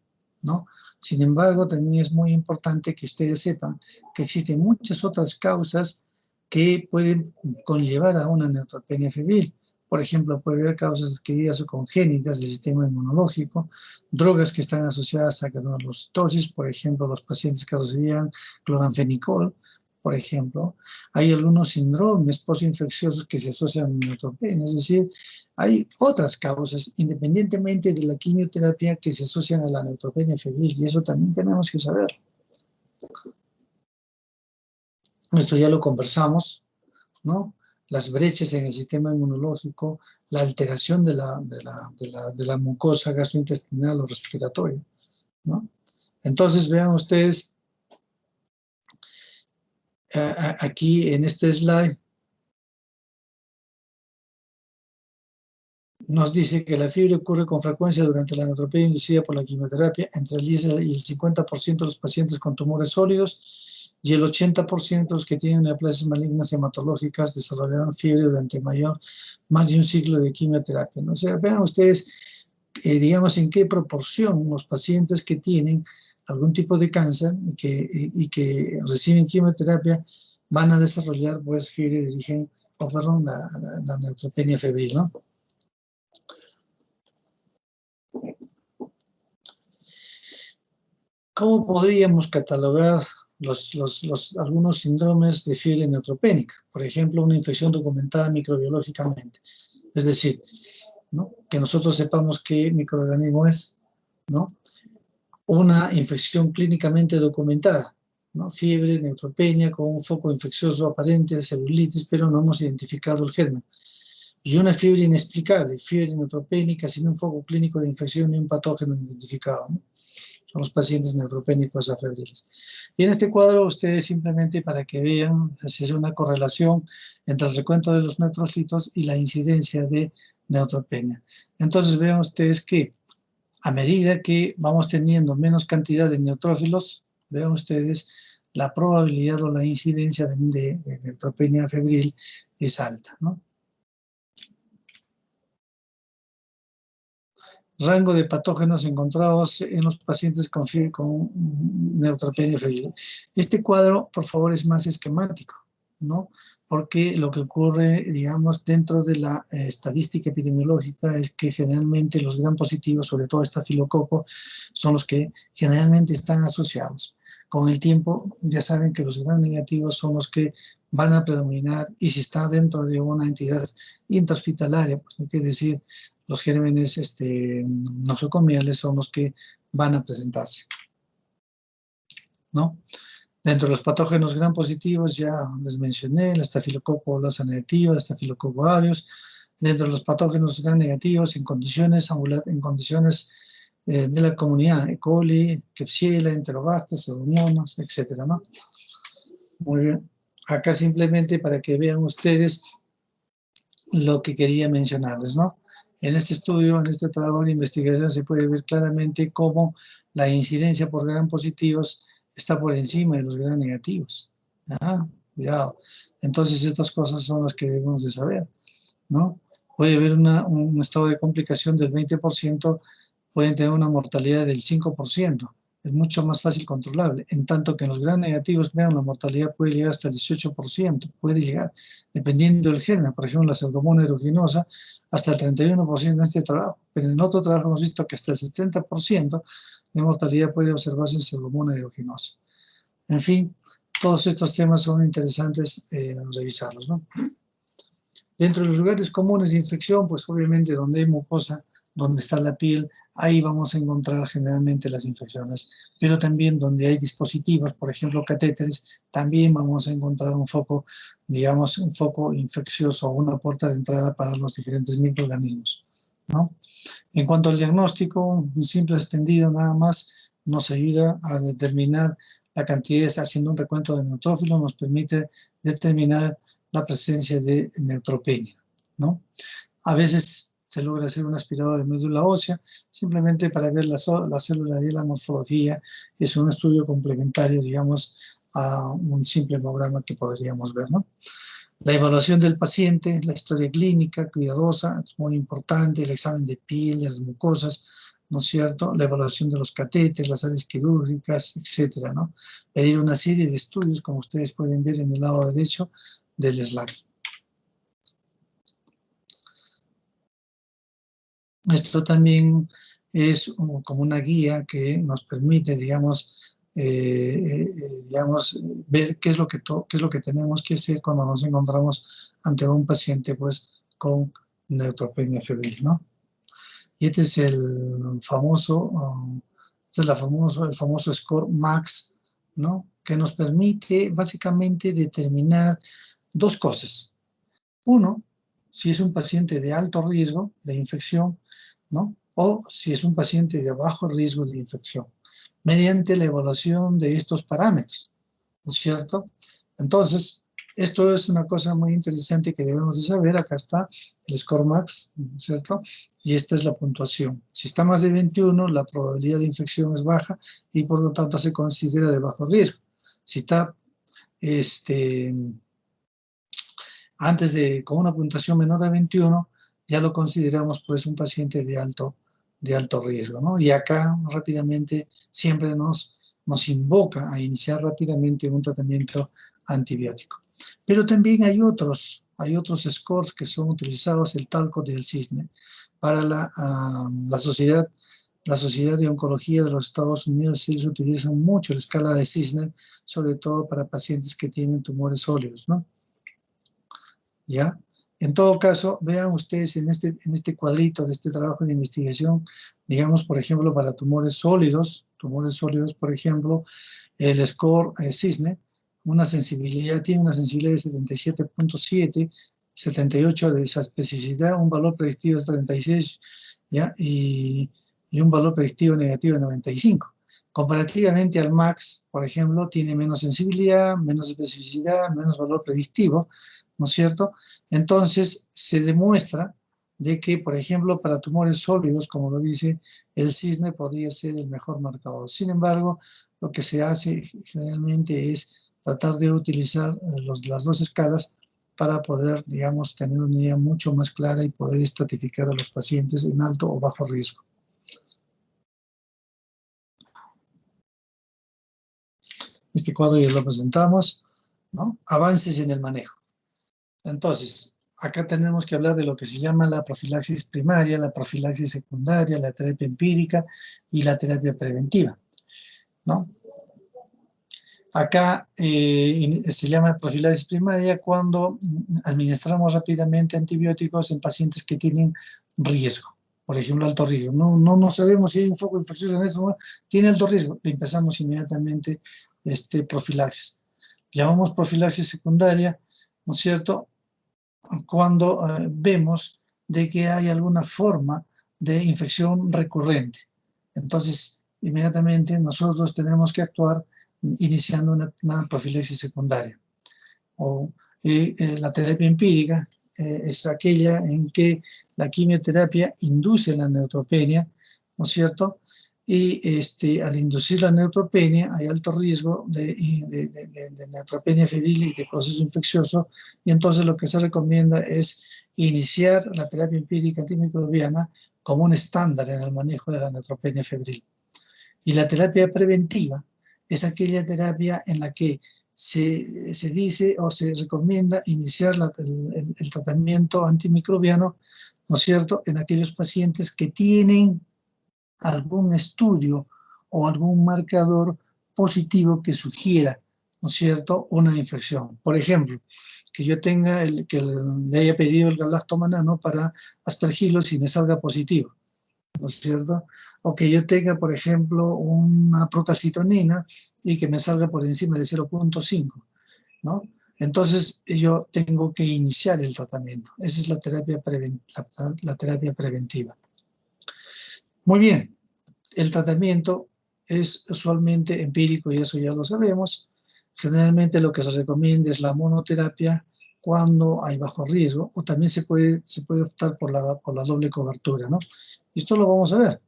¿no? Sin embargo, también es muy importante que ustedes sepan que existen muchas otras causas que pueden conllevar a una neutropenia febril. Por ejemplo, puede haber causas adquiridas o congénitas del sistema inmunológico, drogas que están asociadas a granulocitosis, por ejemplo, los pacientes que recibían cloranfenicol, por ejemplo. Hay algunos síndromes postinfecciosos que se asocian a neutropenia, es decir, hay otras causas, independientemente de la quimioterapia, que se asocian a la neutropenia febril, y eso también tenemos que saber. Esto ya lo conversamos, ¿no? Las brechas en el sistema inmunológico, la alteración de la mucosa gastrointestinal o respiratoria, ¿no? Entonces, vean ustedes, aquí en este slide, nos dice que la fiebre ocurre con frecuencia durante la neutropenia inducida por la quimioterapia entre el 10 y el 50% de los pacientes con tumores sólidos y el 80% de los que tienen neoplasias malignas hematológicas desarrollarán fiebre durante más de un ciclo de quimioterapia, ¿no? O sea, vean ustedes, digamos, en qué proporción los pacientes que tienen algún tipo de cáncer y que reciben quimioterapia van a desarrollar, pues, fiebre de origen, o perdón, la neutropenia febril, ¿no? ¿Cómo podríamos catalogar algunos síndromes de fiebre neutropénica? Por ejemplo, una infección documentada microbiológicamente. Es decir, ¿no?, que nosotros sepamos qué microorganismo es, ¿no? Una infección clínicamente documentada, ¿no? Fiebre, neutropenia con un foco infeccioso aparente de celulitis, pero no hemos identificado el germen. Y una fiebre inexplicable, fiebre neutropénica sin un foco clínico de infección ni un patógeno identificado, ¿no? Son los pacientes neutropénicos afebriles. Y en este cuadro ustedes simplemente para que vean, se hace una correlación entre el recuento de los neutrocitos y la incidencia de neutropenia. Entonces vean ustedes que a medida que vamos teniendo menos cantidad de neutrófilos, vean ustedes, la probabilidad o la incidencia de neutropenia febril es alta, ¿no? Rango de patógenos encontrados en los pacientes con neutropenia febril. Este cuadro, por favor, es más esquemático, ¿no? Porque lo que ocurre, digamos, dentro de la estadística epidemiológica es que generalmente los gram positivos, sobre todo estafilococo, son los que generalmente están asociados. Con el tiempo, ya saben que los gram negativos son los que van a predominar, y si está dentro de una entidad intrahospitalaria, pues hay que decir, los gérmenes nosocomiales son los que van a presentarse, ¿no? Dentro de los patógenos gram positivos ya les mencioné, la estafilococo olorosa negativa, la estafilococo aureus. Dentro de los patógenos gram negativos, en condiciones de la comunidad, E. coli, Klebsiella, Enterobacter, Pseudomonas, etcétera, ¿no? Muy bien. Acá simplemente para que vean ustedes lo que quería mencionarles, ¿no? En este estudio, en este trabajo de investigación, se puede ver claramente cómo la incidencia por gram positivos está por encima de los gram negativos. Cuidado. Entonces, estas cosas son las que debemos de saber, ¿no? Puede haber un estado de complicación del 20%, pueden tener una mortalidad del 5%. Es mucho más fácil controlable. En tanto que en los gram negativos, vean, la mortalidad puede llegar hasta el 18%, puede llegar, dependiendo del género. Por ejemplo, la Pseudomonas aeruginosa, hasta el 31% en este trabajo. Pero en otro trabajo hemos visto que hasta el 70% de mortalidad puede observarse en Pseudomonas aeruginosa. En fin, todos estos temas son interesantes revisarlos, ¿no? Dentro de los lugares comunes de infección, pues obviamente donde hay mucosa, donde está la piel, ahí vamos a encontrar generalmente las infecciones. Pero también donde hay dispositivos, por ejemplo catéteres, también vamos a encontrar un foco, digamos, un foco infeccioso o una puerta de entrada para los diferentes microorganismos, ¿no? En cuanto al diagnóstico, un simple extendido nada más nos ayuda a determinar la cantidad, haciendo un recuento de neutrófilos, nos permite determinar la presencia de neutropenia, ¿no? A veces se logra hacer un aspirado de médula ósea, simplemente para ver la célula y la morfología. Es un estudio complementario, digamos, a un simple hemograma que podríamos ver, ¿no? La evaluación del paciente, la historia clínica cuidadosa, es muy importante, el examen de piel, las mucosas, ¿no es cierto? La evaluación de los catéteres, las áreas quirúrgicas, etcétera, ¿no? Pedir una serie de estudios, como ustedes pueden ver en el lado derecho del slide. Esto también es como una guía que nos permite, digamos, ver qué es lo que tenemos que hacer cuando nos encontramos ante un paciente, pues, con neutropenia febril, ¿no? Y este es el famoso, el famoso score MAX, ¿no? Que nos permite básicamente determinar dos cosas. Uno, si es un paciente de alto riesgo de infección, ¿no? O si es un paciente de bajo riesgo de infección, mediante la evaluación de estos parámetros, ¿no es cierto? Entonces, esto es una cosa muy interesante que debemos de saber. Acá está el score max, ¿no es cierto? Y esta es la puntuación. Si está más de 21, la probabilidad de infección es baja y por lo tanto se considera de bajo riesgo. Si está con una puntuación menor a 21, ya lo consideramos pues un paciente de alto riesgo, ¿no? Y acá rápidamente siempre nos invoca a iniciar rápidamente un tratamiento antibiótico. Pero también hay otros scores que son utilizados, el Talcott y el CISNE, para la Sociedad de Oncología de los Estados Unidos. Ellos utilizan mucho la escala de CISNE, sobre todo para pacientes que tienen tumores sólidos, ¿no? ¿Ya? En todo caso, vean ustedes en este cuadrito de este trabajo de investigación, digamos, por ejemplo, para tumores sólidos, por ejemplo, el score CISNE, tiene una sensibilidad de 77.7, 78 de esa especificidad, un valor predictivo de 36, ¿ya? Y un valor predictivo negativo de 95. Comparativamente al MAX, por ejemplo, tiene menos sensibilidad, menos especificidad, menos valor predictivo, ¿no es cierto? Entonces, se demuestra de que, por ejemplo, para tumores sólidos, como lo dice, el CISNE podría ser el mejor marcador. Sin embargo, lo que se hace generalmente es tratar de utilizar las dos escalas para poder, digamos, tener una idea mucho más clara y poder estratificar a los pacientes en alto o bajo riesgo. Este cuadro ya lo presentamos, ¿no? Avances en el manejo. Entonces, acá tenemos que hablar de lo que se llama la profilaxis primaria, la profilaxis secundaria, la terapia empírica y la terapia preventiva, ¿no? Acá se llama profilaxis primaria cuando administramos rápidamente antibióticos en pacientes que tienen riesgo, por ejemplo, alto riesgo. No sabemos si hay un foco infeccioso en eso, tiene alto riesgo, le empezamos inmediatamente profilaxis. Llamamos profilaxis secundaria, ¿no es cierto?, cuando vemos de que hay alguna forma de infección recurrente. Entonces, inmediatamente nosotros tenemos que actuar iniciando una profilaxis secundaria. La terapia empírica es aquella en que la quimioterapia induce la neutropenia, ¿no es cierto? Y al inducir la neutropenia hay alto riesgo de neutropenia febril y de proceso infeccioso, y entonces lo que se recomienda es iniciar la terapia empírica antimicrobiana como un estándar en el manejo de la neutropenia febril. Y la terapia preventiva es aquella terapia en la que se dice o se recomienda iniciar el tratamiento antimicrobiano, ¿no es cierto?, en aquellos pacientes que tienen algún estudio o algún marcador positivo que sugiera, ¿no es cierto?, una infección. Por ejemplo, que yo tenga que le haya pedido el galactomanano para aspergillus y me salga positivo, ¿no es cierto? O que yo tenga, por ejemplo, una procalcitonina y que me salga por encima de 0.5, ¿no? Entonces, yo tengo que iniciar el tratamiento. Esa es la terapia, la terapia preventiva. Muy bien, el tratamiento es usualmente empírico y eso ya lo sabemos. Generalmente lo que se recomienda es la monoterapia cuando hay bajo riesgo, o también se puede optar por la doble cobertura, ¿no? Esto lo vamos a ver.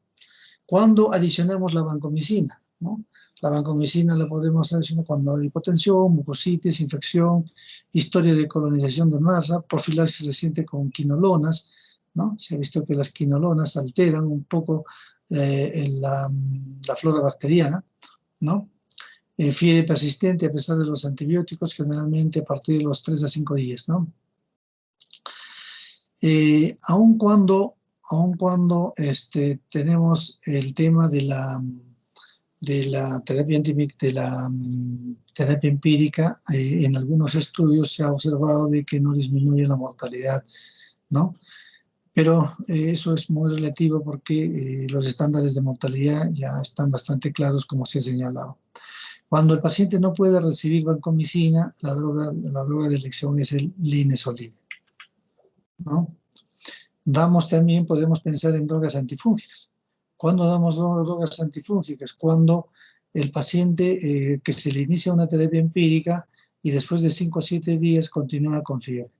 Cuando adicionamos la vancomicina, ¿no? La vancomicina la podemos adicionar cuando hay hipotensión, mucositis, infección, historia de colonización de masa, profilaxis reciente con quinolonas, ¿no? Se ha visto que las quinolonas alteran un poco la flora bacteriana, ¿no? Fiebre persistente a pesar de los antibióticos, generalmente a partir de los 3 a 5 días, ¿no? Aun cuando tenemos el tema de la terapia empírica, en algunos estudios se ha observado de que no disminuye la mortalidad, ¿no? Pero eso es muy relativo porque los estándares de mortalidad ya están bastante claros, como se ha señalado. Cuando el paciente no puede recibir vancomicina, la droga de elección es el linezolid, ¿no? Podemos pensar en drogas antifúngicas. ¿Cuándo damos drogas antifúngicas? Cuando el paciente que se le inicia una terapia empírica y después de 5 a 7 días continúa con fiebre.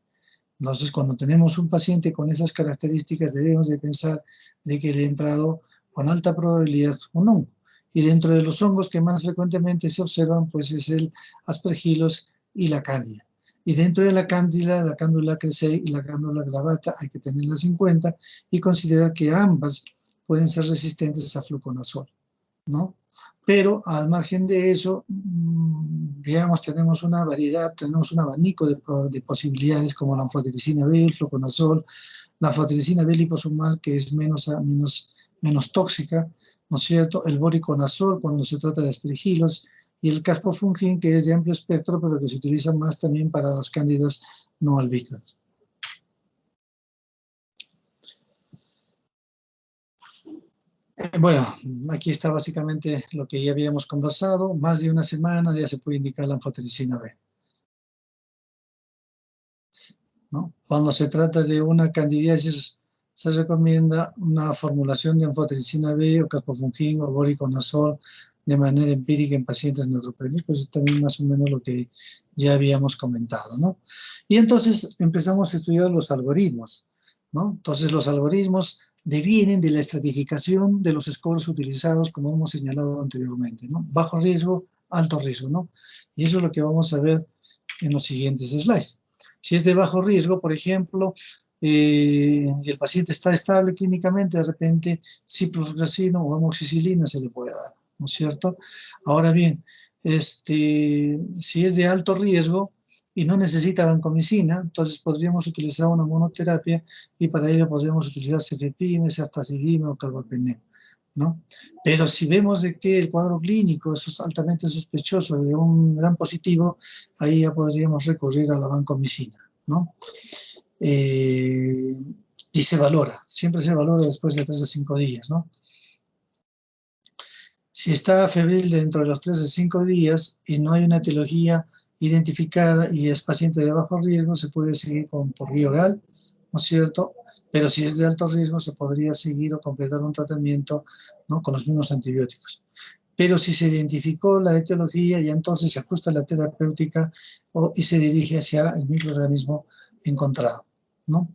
Entonces, cuando tenemos un paciente con esas características, debemos de pensar de que le ha entrado con alta probabilidad un hongo. Y dentro de los hongos que más frecuentemente se observan, pues es el Aspergillus y la cándida. Y dentro de la cándula crece y la cándula gravata hay que tenerlas en cuenta y considerar que ambas pueden ser resistentes a fluconazol, ¿no? Pero al margen de eso, digamos, tenemos una variedad, tenemos un abanico de posibilidades como la anfotericina B, el fluconazol, la anfotericina B liposomal, que es menos tóxica, ¿no es cierto? El voriconazol cuando se trata de aspergilos y el caspofungin, que es de amplio espectro, pero que se utiliza más también para las cándidas no albícolas. Bueno, aquí está básicamente lo que ya habíamos conversado. Más de una semana ya se puede indicar la anfotericina B, ¿no? Cuando se trata de una candidiasis, se recomienda una formulación de anfotericina B o caspofungin o voriconazol de manera empírica en pacientes neutropénicos. Es también más o menos lo que ya habíamos comentado, ¿no? Y entonces empezamos a estudiar los algoritmos, ¿no? Entonces los algoritmos devienen de la estratificación de los scores utilizados, como hemos señalado anteriormente, ¿no? Bajo riesgo, alto riesgo, ¿no? Y eso es lo que vamos a ver en los siguientes slides. Si es de bajo riesgo, por ejemplo, y el paciente está estable clínicamente, de repente ciprofloxacino o amoxicilina se le puede dar, ¿no es cierto? Ahora bien, si es de alto riesgo y no necesita vancomicina, entonces podríamos utilizar una monoterapia y para ello podríamos utilizar cefepime, ceftazidime o carbapenem, ¿no? Pero si vemos de que el cuadro clínico es altamente sospechoso de un gran positivo, ahí ya podríamos recurrir a la vancomicina, ¿no? Y se valora, siempre se valora después de 3 a 5 días, ¿no? Si está febril dentro de los 3 a 5 días y no hay una etiología identificada y es paciente de bajo riesgo, se puede seguir por vía oral, ¿no es cierto? Pero si es de alto riesgo, se podría seguir o completar un tratamiento, ¿no?, con los mismos antibióticos. Pero si se identificó la etiología, ya entonces se ajusta la terapéutica y se dirige hacia el microorganismo encontrado, ¿no?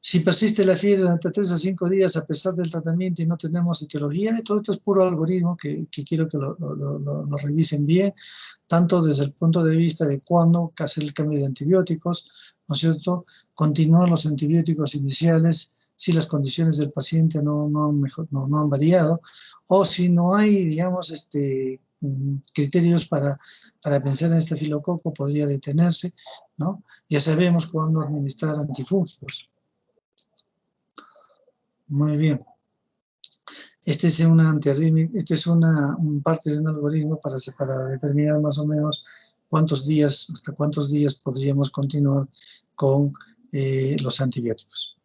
Si persiste la fiebre durante 3 a 5 días a pesar del tratamiento y no tenemos etiología, todo esto es puro algoritmo que quiero que lo revisen bien, tanto desde el punto de vista de cuándo hacer el cambio de antibióticos, ¿no es cierto? Continuar los antibióticos iniciales si las condiciones del paciente no han variado, o si no hay, digamos, criterios para pensar en estafilococo, podría detenerse, ¿no? Ya sabemos cuándo administrar antifúngicos. Muy bien. Este es un parte de un algoritmo para determinar más o menos hasta cuántos días podríamos continuar con los antibióticos.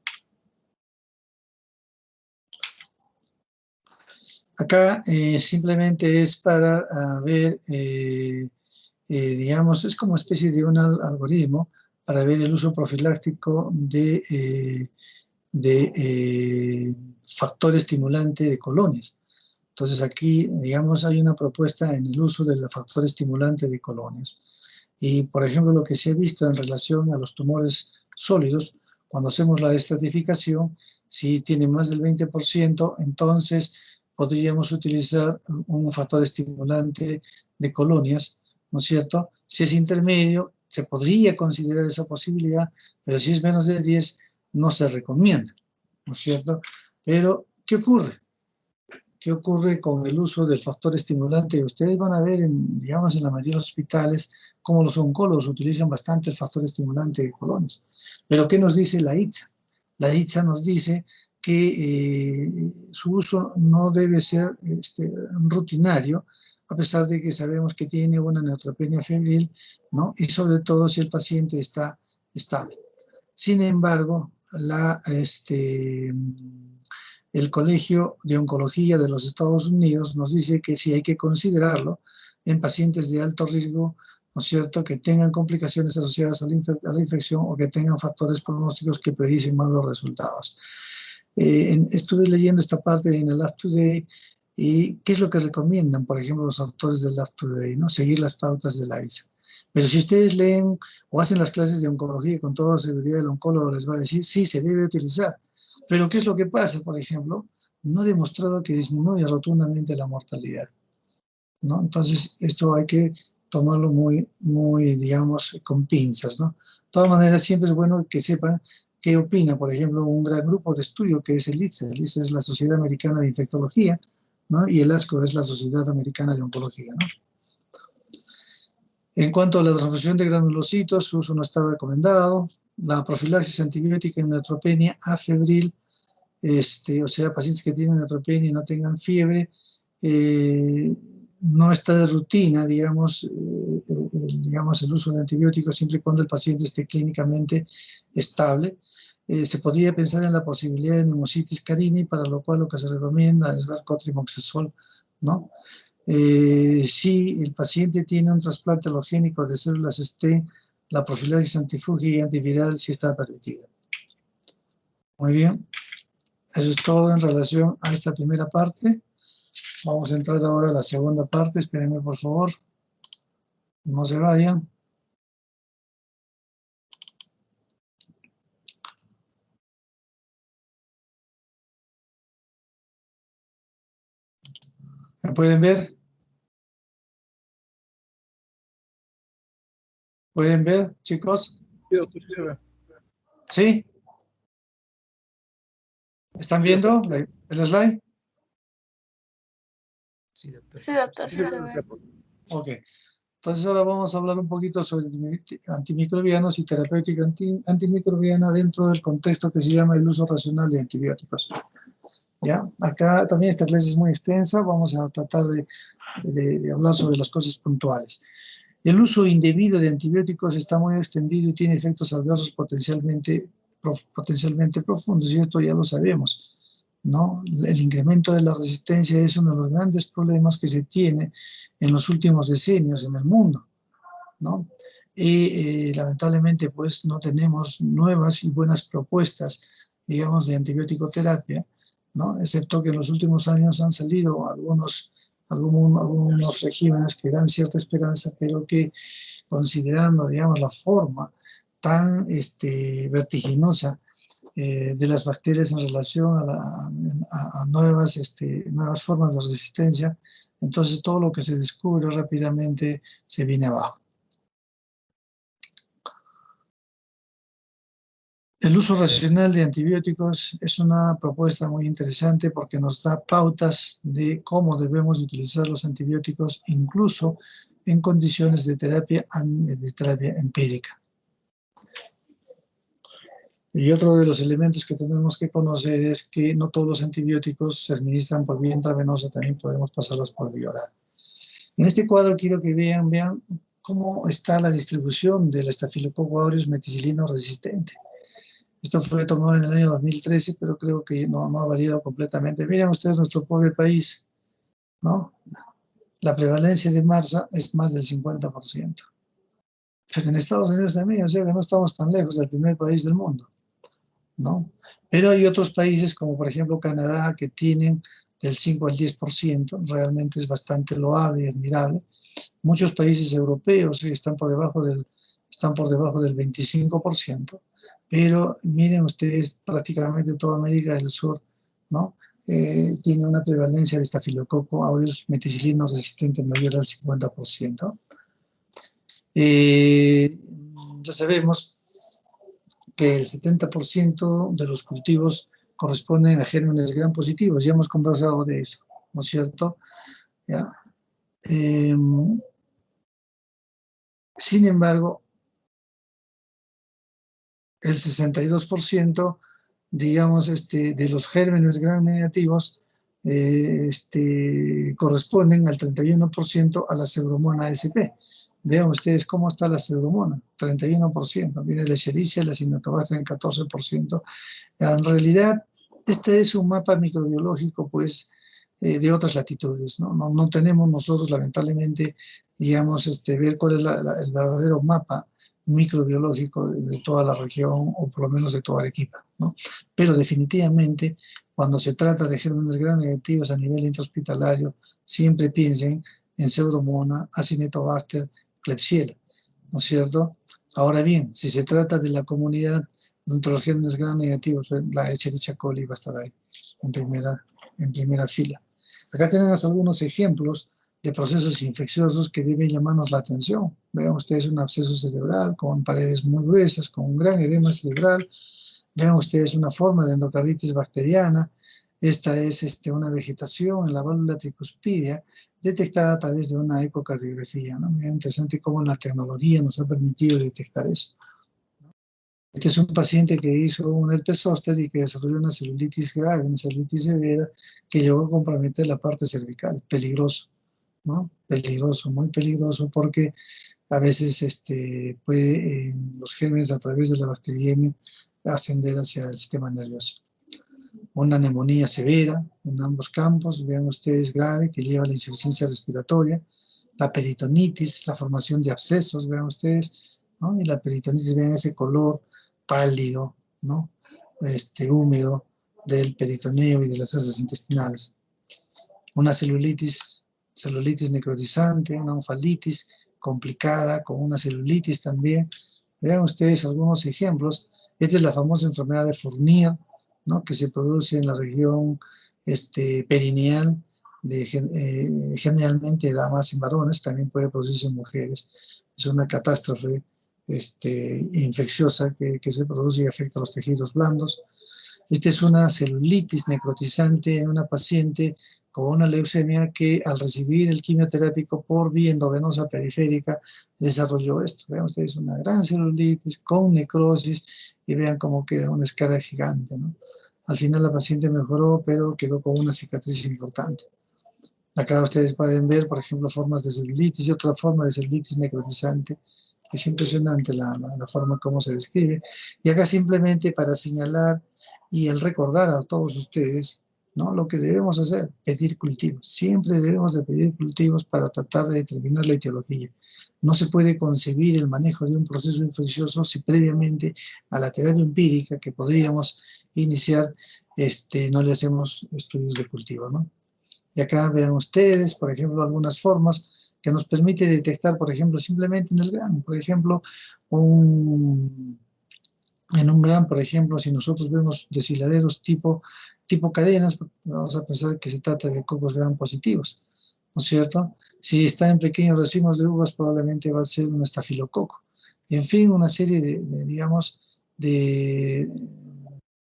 Acá simplemente es para ver digamos, es como una especie de un algoritmo para ver el uso profiláctico de factor estimulante de colonias. Entonces aquí, digamos, hay una propuesta en el uso del factor estimulante de colonias. Y, por ejemplo, lo que se ha visto en relación a los tumores sólidos, cuando hacemos la estratificación, si tiene más del 20%, entonces podríamos utilizar un factor estimulante de colonias, ¿no es cierto? Si es intermedio, se podría considerar esa posibilidad, pero si es menos de 10, no se recomienda, ¿no es cierto? Pero, ¿qué ocurre? ¿Qué ocurre con el uso del factor estimulante? Ustedes van a ver, digamos, en la mayoría de los hospitales, cómo los oncólogos utilizan bastante el factor estimulante de colonias. Pero, ¿qué nos dice la ITSA? La ITSA nos dice que su uso no debe ser rutinario, a pesar de que sabemos que tiene una neutropenia febril, ¿no? Y sobre todo si el paciente está estable. Sin embargo, el Colegio de Oncología de los Estados Unidos nos dice que sí hay que considerarlo en pacientes de alto riesgo, ¿no es cierto?, que tengan complicaciones asociadas a la infección o que tengan factores pronósticos que predicen malos resultados. Estuve leyendo esta parte en el Lab Today y qué es lo que recomiendan, por ejemplo, los autores del Lab Today, ¿no? Seguir las pautas de la ISA. Pero si ustedes leen o hacen las clases de oncología, con toda seguridad el oncólogo les va a decir, sí, se debe utilizar. Pero ¿qué es lo que pasa? Por ejemplo, no ha demostrado que disminuye rotundamente la mortalidad, ¿no? Entonces, esto hay que tomarlo muy, muy, digamos, con pinzas, ¿no? De todas maneras, siempre es bueno que sepan qué opina, por ejemplo, un gran grupo de estudio que es el ISA. El ISA es la Sociedad Americana de Infectología, ¿no? Y el ASCO es la Sociedad Americana de Oncología, ¿no? En cuanto a la transfusión de granulocitos, su uso no está recomendado. La profilaxis antibiótica en neutropenia afebril, o sea, pacientes que tienen neutropenia y no tengan fiebre, no está de rutina, digamos, el uso de antibióticos siempre y cuando el paciente esté clínicamente estable. Se podría pensar en la posibilidad de neumocitis carini, para lo cual lo que se recomienda es dar cotrimoxazol, ¿no? Si el paciente tiene un trasplante alogénico de células stem, la profilaxis antifúngica y antiviral sí está permitida. Muy bien, eso es todo en relación a esta primera parte. Vamos a entrar ahora a la segunda parte, espérenme por favor, no se vayan. ¿Me pueden ver? ¿Pueden ver, chicos? Sí, doctor, sí se ve. ¿Sí? ¿Están viendo el slide? Sí, doctor. Sí, doctor, sí se ve. Ok. Entonces ahora vamos a hablar un poquito sobre antimicrobianos y terapéutica antimicrobiana dentro del contexto que se llama el uso racional de antibióticos. ¿Ya? Acá también esta clase es muy extensa, vamos a tratar de hablar sobre las cosas puntuales. El uso indebido de antibióticos está muy extendido y tiene efectos adversos potencialmente profundos, y esto ya lo sabemos, ¿no? El incremento de la resistencia es uno de los grandes problemas que se tiene en los últimos decenios en el mundo, ¿no? Y lamentablemente pues no tenemos nuevas y buenas propuestas, digamos, de antibiótico-terapia, ¿no? Excepto que en los últimos años han salido algunos regímenes que dan cierta esperanza, pero que, considerando, digamos, la forma tan vertiginosa de las bacterias en relación a nuevas formas de resistencia, entonces todo lo que se descubre rápidamente se viene abajo. El uso racional de antibióticos es una propuesta muy interesante porque nos da pautas de cómo debemos utilizar los antibióticos, incluso en condiciones de terapia empírica. Y otro de los elementos que tenemos que conocer es que no todos los antibióticos se administran por vía intravenosa, también podemos pasarlos por vía oral. En este cuadro quiero que vean cómo está la distribución del Staphylococcus aureus meticilino resistente. Esto fue tomado en el año 2013, pero creo que no ha variado completamente. Miren ustedes nuestro pobre país, ¿no? la prevalencia de MRSA es más del 50%. Pero en Estados Unidos también, o sea que no estamos tan lejos del primer país del mundo, ¿no? Pero hay otros países, como por ejemplo Canadá, que tienen del 5 al 10%, realmente es bastante loable y admirable. Muchos países europeos están por debajo del 25%, pero miren ustedes, prácticamente toda América del Sur, ¿no? Tiene una prevalencia de estafilococo aureus meticilino resistente mayor al 50%. Ya sabemos que el 70% de los cultivos corresponden a gérmenes gram positivos, ya hemos conversado de eso, ¿no es cierto? ¿Ya? Sin embargo, el 62%, digamos, de los gérmenes gram negativos corresponden al 31% a la pseudomonas sp. Vean ustedes cómo está la pseudomonas, 31%. Viene la Escherichia, la Cinetobacter en 14%. En realidad, este es un mapa microbiológico, pues, de otras latitudes, ¿no? No tenemos nosotros, lamentablemente, digamos, ver cuál es el verdadero mapa microbiológico de toda la región, o por lo menos de toda Arequipa, ¿no? Pero definitivamente, cuando se trata de gérmenes gram negativos a nivel intrahospitalario, siempre piensen en Pseudomonas, Acinetobacter, Klebsiella, ¿no es cierto? Ahora bien, si se trata de la comunidad entre los gérmenes gram negativos, la Escherichia coli va a estar ahí, en primera fila. Acá tenemos algunos ejemplos de procesos infecciosos que deben llamarnos la atención. Vean ustedes un absceso cerebral con paredes muy gruesas, con un gran edema cerebral. Vean ustedes una forma de endocarditis bacteriana. Esta es una vegetación en la válvula tricuspidia detectada a través de una ecocardiografía, ¿no? Muy interesante cómo la tecnología nos ha permitido detectar eso. Este es un paciente que hizo un herpes zóster y que desarrolló una celulitis grave, una celulitis severa, que llegó a comprometer la parte cervical. Peligroso, ¿no? Peligroso, muy peligroso, porque a veces puede los gérmenes a través de la bacteriemia ascender hacia el sistema nervioso. Una neumonía severa en ambos campos, vean ustedes, grave, que lleva a la insuficiencia respiratoria, la peritonitis, la formación de abscesos, vean ustedes, ¿no? Y la peritonitis, vean ese color pálido, ¿no? Húmedo del peritoneo y de las heces intestinales. Una celulitis necrotizante, una onfalitis complicada, con una celulitis también. Vean ustedes algunos ejemplos. Esta es la famosa enfermedad de Fournier, ¿no? Que se produce en la región perineal, generalmente da más en varones, también puede producirse en mujeres. Es una catástrofe infecciosa que se produce y afecta a los tejidos blandos. Esta es una celulitis necrotizante en una paciente con una leucemia que al recibir el quimioterápico por vía endovenosa periférica desarrolló esto. Vean ustedes una gran celulitis con necrosis y vean cómo queda una escala gigante, ¿no? Al final la paciente mejoró, pero quedó con una cicatriz importante. Acá ustedes pueden ver, por ejemplo, formas de celulitis y otra forma de celulitis necrotizante. Es impresionante la forma como se describe. Y acá simplemente para señalar y el recordar a todos ustedes, ¿no? Lo que debemos hacer, pedir cultivos. Siempre debemos de pedir cultivos para tratar de determinar la etiología. No se puede concebir el manejo de un proceso infeccioso si previamente a la terapia empírica que podríamos iniciar, no le hacemos estudios de cultivo, ¿no? Y acá vean ustedes, por ejemplo, algunas formas que nos permite detectar, por ejemplo, simplemente en el grano. Por ejemplo, en un gran, por ejemplo, si nosotros vemos deshiladeros tipo cadenas, vamos a pensar que se trata de cocos gram positivos, ¿no es cierto? Si está en pequeños racimos de uvas, probablemente va a ser un estafilococo. Y en fin, una serie digamos, de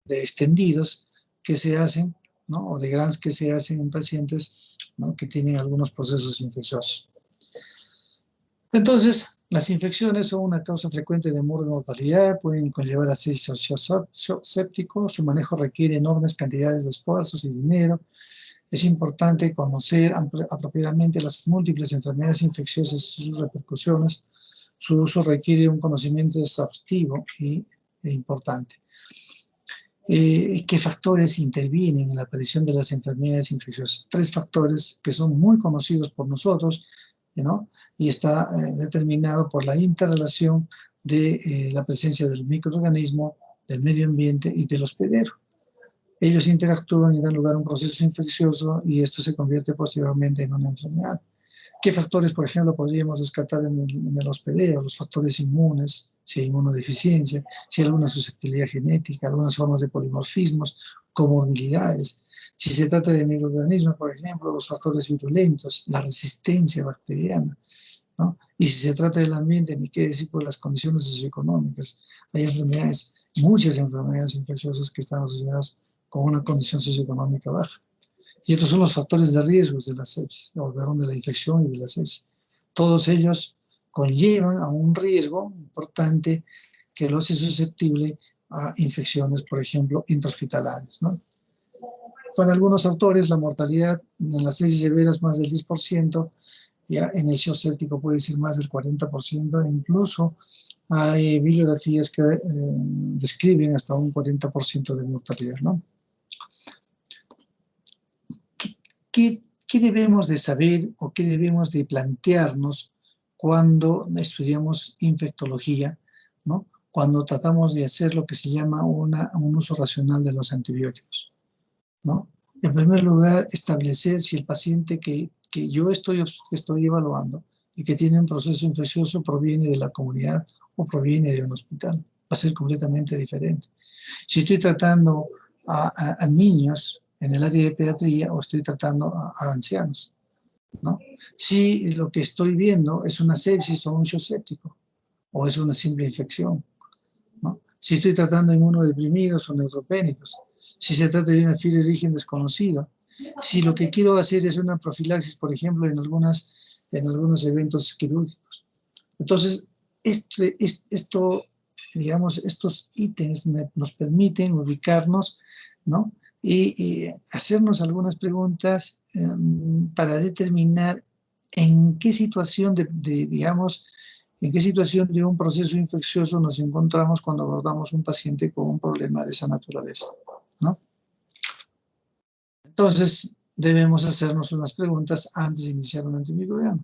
extendidos que se hacen, ¿no? O de grans que se hacen en pacientes, ¿no? Que tienen algunos procesos infecciosos. Entonces, las infecciones son una causa frecuente de mortalidad, pueden conllevar a sepsis séptico, su manejo requiere enormes cantidades de esfuerzos y dinero. Es importante conocer apropiadamente las múltiples enfermedades infecciosas y sus repercusiones. Su uso requiere un conocimiento exhaustivo e importante. ¿Qué factores intervienen en la aparición de las enfermedades infecciosas? 3 factores que son muy conocidos por nosotros, ¿no? Y está determinado por la interrelación de la presencia del microorganismo, del medio ambiente y del hospedero. Ellos interactúan y dan lugar a un proceso infeccioso y esto se convierte posteriormente en una enfermedad. ¿Qué factores, por ejemplo, podríamos rescatar en el hospedero? Los factores inmunes, si hay inmunodeficiencia, si hay alguna susceptibilidad genética, algunas formas de polimorfismos, comorbilidades. Si se trata de microorganismos, por ejemplo, los factores virulentos, la resistencia bacteriana, ¿no? Y si se trata del ambiente, ni qué decir por las condiciones socioeconómicas. Hay enfermedades, muchas enfermedades infecciosas que están asociadas con una condición socioeconómica baja. Y estos son los factores de riesgo de la sepsis, de la infección y de la sepsis. Todos ellos conllevan a un riesgo importante que lo hace susceptible a infecciones, por ejemplo, intrahospitalarias, ¿no? Para algunos autores, la mortalidad en la sepsis severa es más del 10%, ya en el shock séptico puede ser más del 40%, e incluso hay bibliografías que describen hasta un 40% de mortalidad, ¿no? ¿Qué debemos de saber o qué debemos de plantearnos cuando estudiamos infectología, ¿no? Cuando tratamos de hacer lo que se llama un uso racional de los antibióticos, ¿no? En primer lugar, establecer si el paciente que yo estoy evaluando y que tiene un proceso infeccioso proviene de la comunidad o proviene de un hospital. Va a ser completamente diferente. Si estoy tratando a niños en el área de pediatría o estoy tratando a ancianos, ¿no? Si lo que estoy viendo es una sepsis o un shock séptico o es una simple infección, ¿no? Si estoy tratando a inmunodeprimidos o neutropénicos, si se trata de una fiebre de origen desconocido, si lo que quiero hacer es una profilaxis, por ejemplo, en algunos eventos quirúrgicos. Entonces, digamos, estos ítems nos permiten ubicarnos, ¿no? Y hacernos algunas preguntas para determinar en qué situación digamos, en qué situación de un proceso infeccioso nos encontramos cuando abordamos un paciente con un problema de esa naturaleza, ¿no? Entonces, debemos hacernos unas preguntas antes de iniciar un antimicrobiano.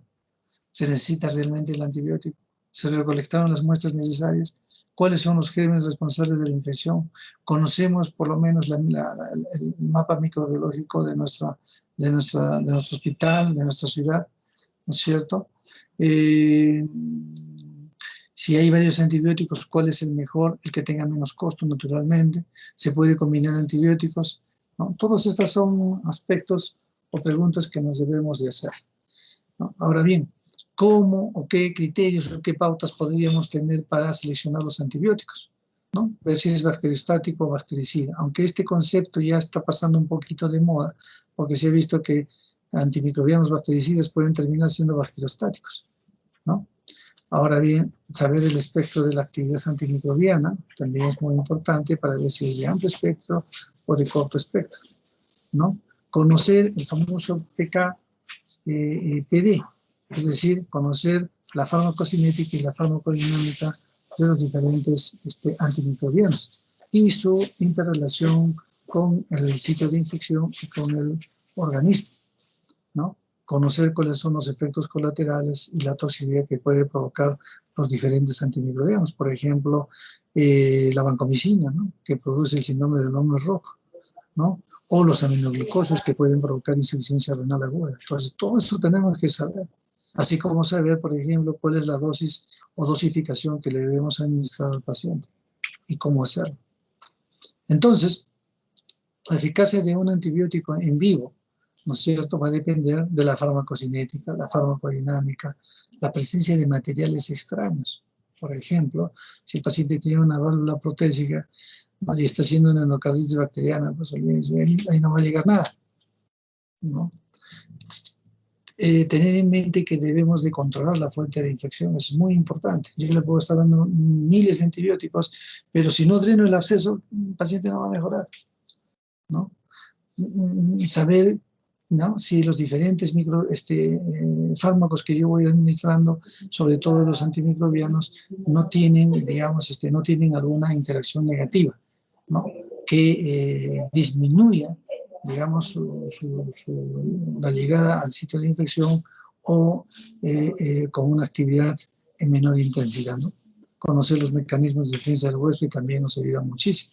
¿Se necesita realmente el antibiótico? ¿Se recolectaron las muestras necesarias? ¿Cuáles son los gérmenes responsables de la infección? ¿Conocemos por lo menos el mapa microbiológico de nuestro hospital, de nuestra ciudad? ¿No es cierto? Si hay varios antibióticos, ¿cuál es el mejor? El que tenga menos costo, naturalmente. ¿Se puede combinar antibióticos? ¿No? Todos estos son aspectos o preguntas que nos debemos de hacer, ¿no? Ahora bien, ¿cómo o qué criterios o qué pautas podríamos tener para seleccionar los antibióticos, ¿no? Ver si es bacteriostático o bactericida, aunque este concepto ya está pasando un poquito de moda, porque se ha visto que antimicrobianos bactericidas pueden terminar siendo bacteriostáticos, ¿no? Ahora bien, saber el espectro de la actividad antimicrobiana también es muy importante para ver si es de amplio espectro o de corto espectro, ¿no? Conocer el famoso PK-PD, es decir, conocer la farmacocinética y la farmacodinámica de los diferentes antimicrobianos y su interrelación con el ciclo de infección y con el organismo, ¿no? Conocer cuáles son los efectos colaterales y la toxicidad que puede provocar los diferentes antimicrobianos. Por ejemplo, la vancomicina, ¿no? Que produce el síndrome del lomo rojo, ¿no? O los aminoglucosos que pueden provocar insuficiencia renal aguda. Entonces, todo eso tenemos que saber. Así como saber, por ejemplo, cuál es la dosis o dosificación que le debemos administrar al paciente y cómo hacerlo. Entonces, la eficacia de un antibiótico en vivo, ¿no es cierto?, va a depender de la farmacocinética, la farmacodinámica, la presencia de materiales extraños. Por ejemplo, si el paciente tiene una válvula protésica, ¿no?, y está haciendo una endocarditis bacteriana, pues ahí no va a llegar nada, ¿no? Tener en mente que debemos de controlar la fuente de infección es muy importante. Yo le puedo estar dando miles de antibióticos, pero si no dreno el absceso, el paciente no va a mejorar, ¿no? Saber, ¿no?, si los diferentes fármacos que yo voy administrando, sobre todo los antimicrobianos, no tienen, digamos, no tienen alguna interacción negativa, ¿no?, que disminuya, digamos, la llegada al sitio de infección o con una actividad en menor intensidad, ¿no? Conocer los mecanismos de defensa del huésped también nos ayuda muchísimo.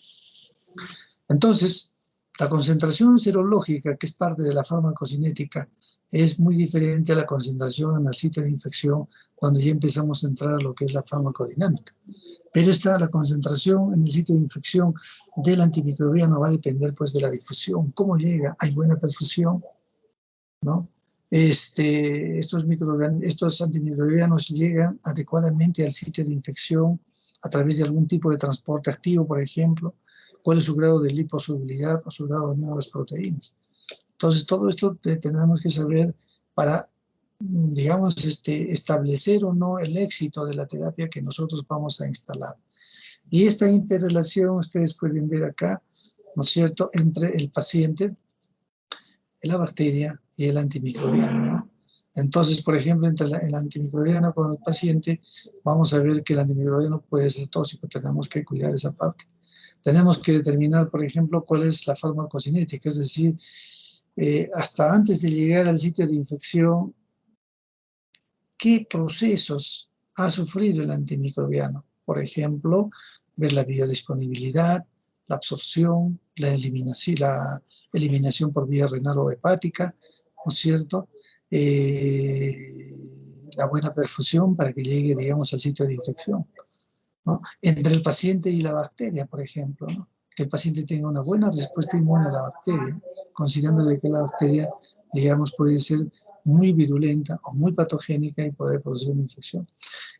Entonces, la concentración serológica, que es parte de la farmacocinética, es muy diferente a la concentración en el sitio de infección cuando ya empezamos a entrar a lo que es la farmacodinámica. Pero la concentración en el sitio de infección del antimicrobiano va a depender pues de la difusión, cómo llega, hay buena perfusión, ¿no? Estos antimicrobianos llegan adecuadamente al sitio de infección a través de algún tipo de transporte activo, por ejemplo, cuál es su grado de liposolubilidad o su grado de unión a las proteínas. Entonces, todo esto tenemos que saber para, digamos, establecer o no el éxito de la terapia que nosotros vamos a instalar. Y esta interrelación ustedes pueden ver acá, ¿no es cierto?, entre el paciente, la bacteria y el antimicrobiano, ¿no? Entonces, por ejemplo, entre el antimicrobiano con el paciente, vamos a ver que el antimicrobiano puede ser tóxico, tenemos que cuidar esa parte. Tenemos que determinar, por ejemplo, cuál es la farmacocinética, es decir, hasta antes de llegar al sitio de infección, qué procesos ha sufrido el antimicrobiano. Por ejemplo, ver la biodisponibilidad, la absorción, la eliminación por vía renal o hepática, ¿no es cierto? La buena perfusión para que llegue, digamos, al sitio de infección, ¿no? Entre el paciente y la bacteria, por ejemplo, ¿no? Que el paciente tenga una buena respuesta inmune a la bacteria, considerando de que la bacteria, digamos, puede ser muy virulenta o muy patogénica y puede producir una infección.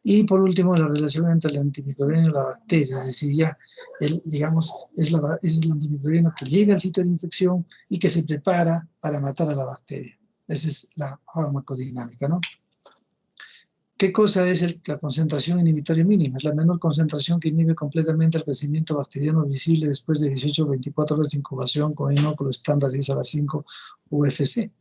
Y por último, la relación entre el antimicrobiano y la bacteria, es decir, ya, digamos, es el antimicrobiano que llega al sitio de infección y que se prepara para matar a la bacteria. Esa es la farmacodinámica, ¿no? ¿Qué cosa es la concentración inhibitoria mínima? Es la menor concentración que inhibe completamente el crecimiento bacteriano visible después de 18 o 24 horas de incubación con inóculo estándar 10⁵ UFC.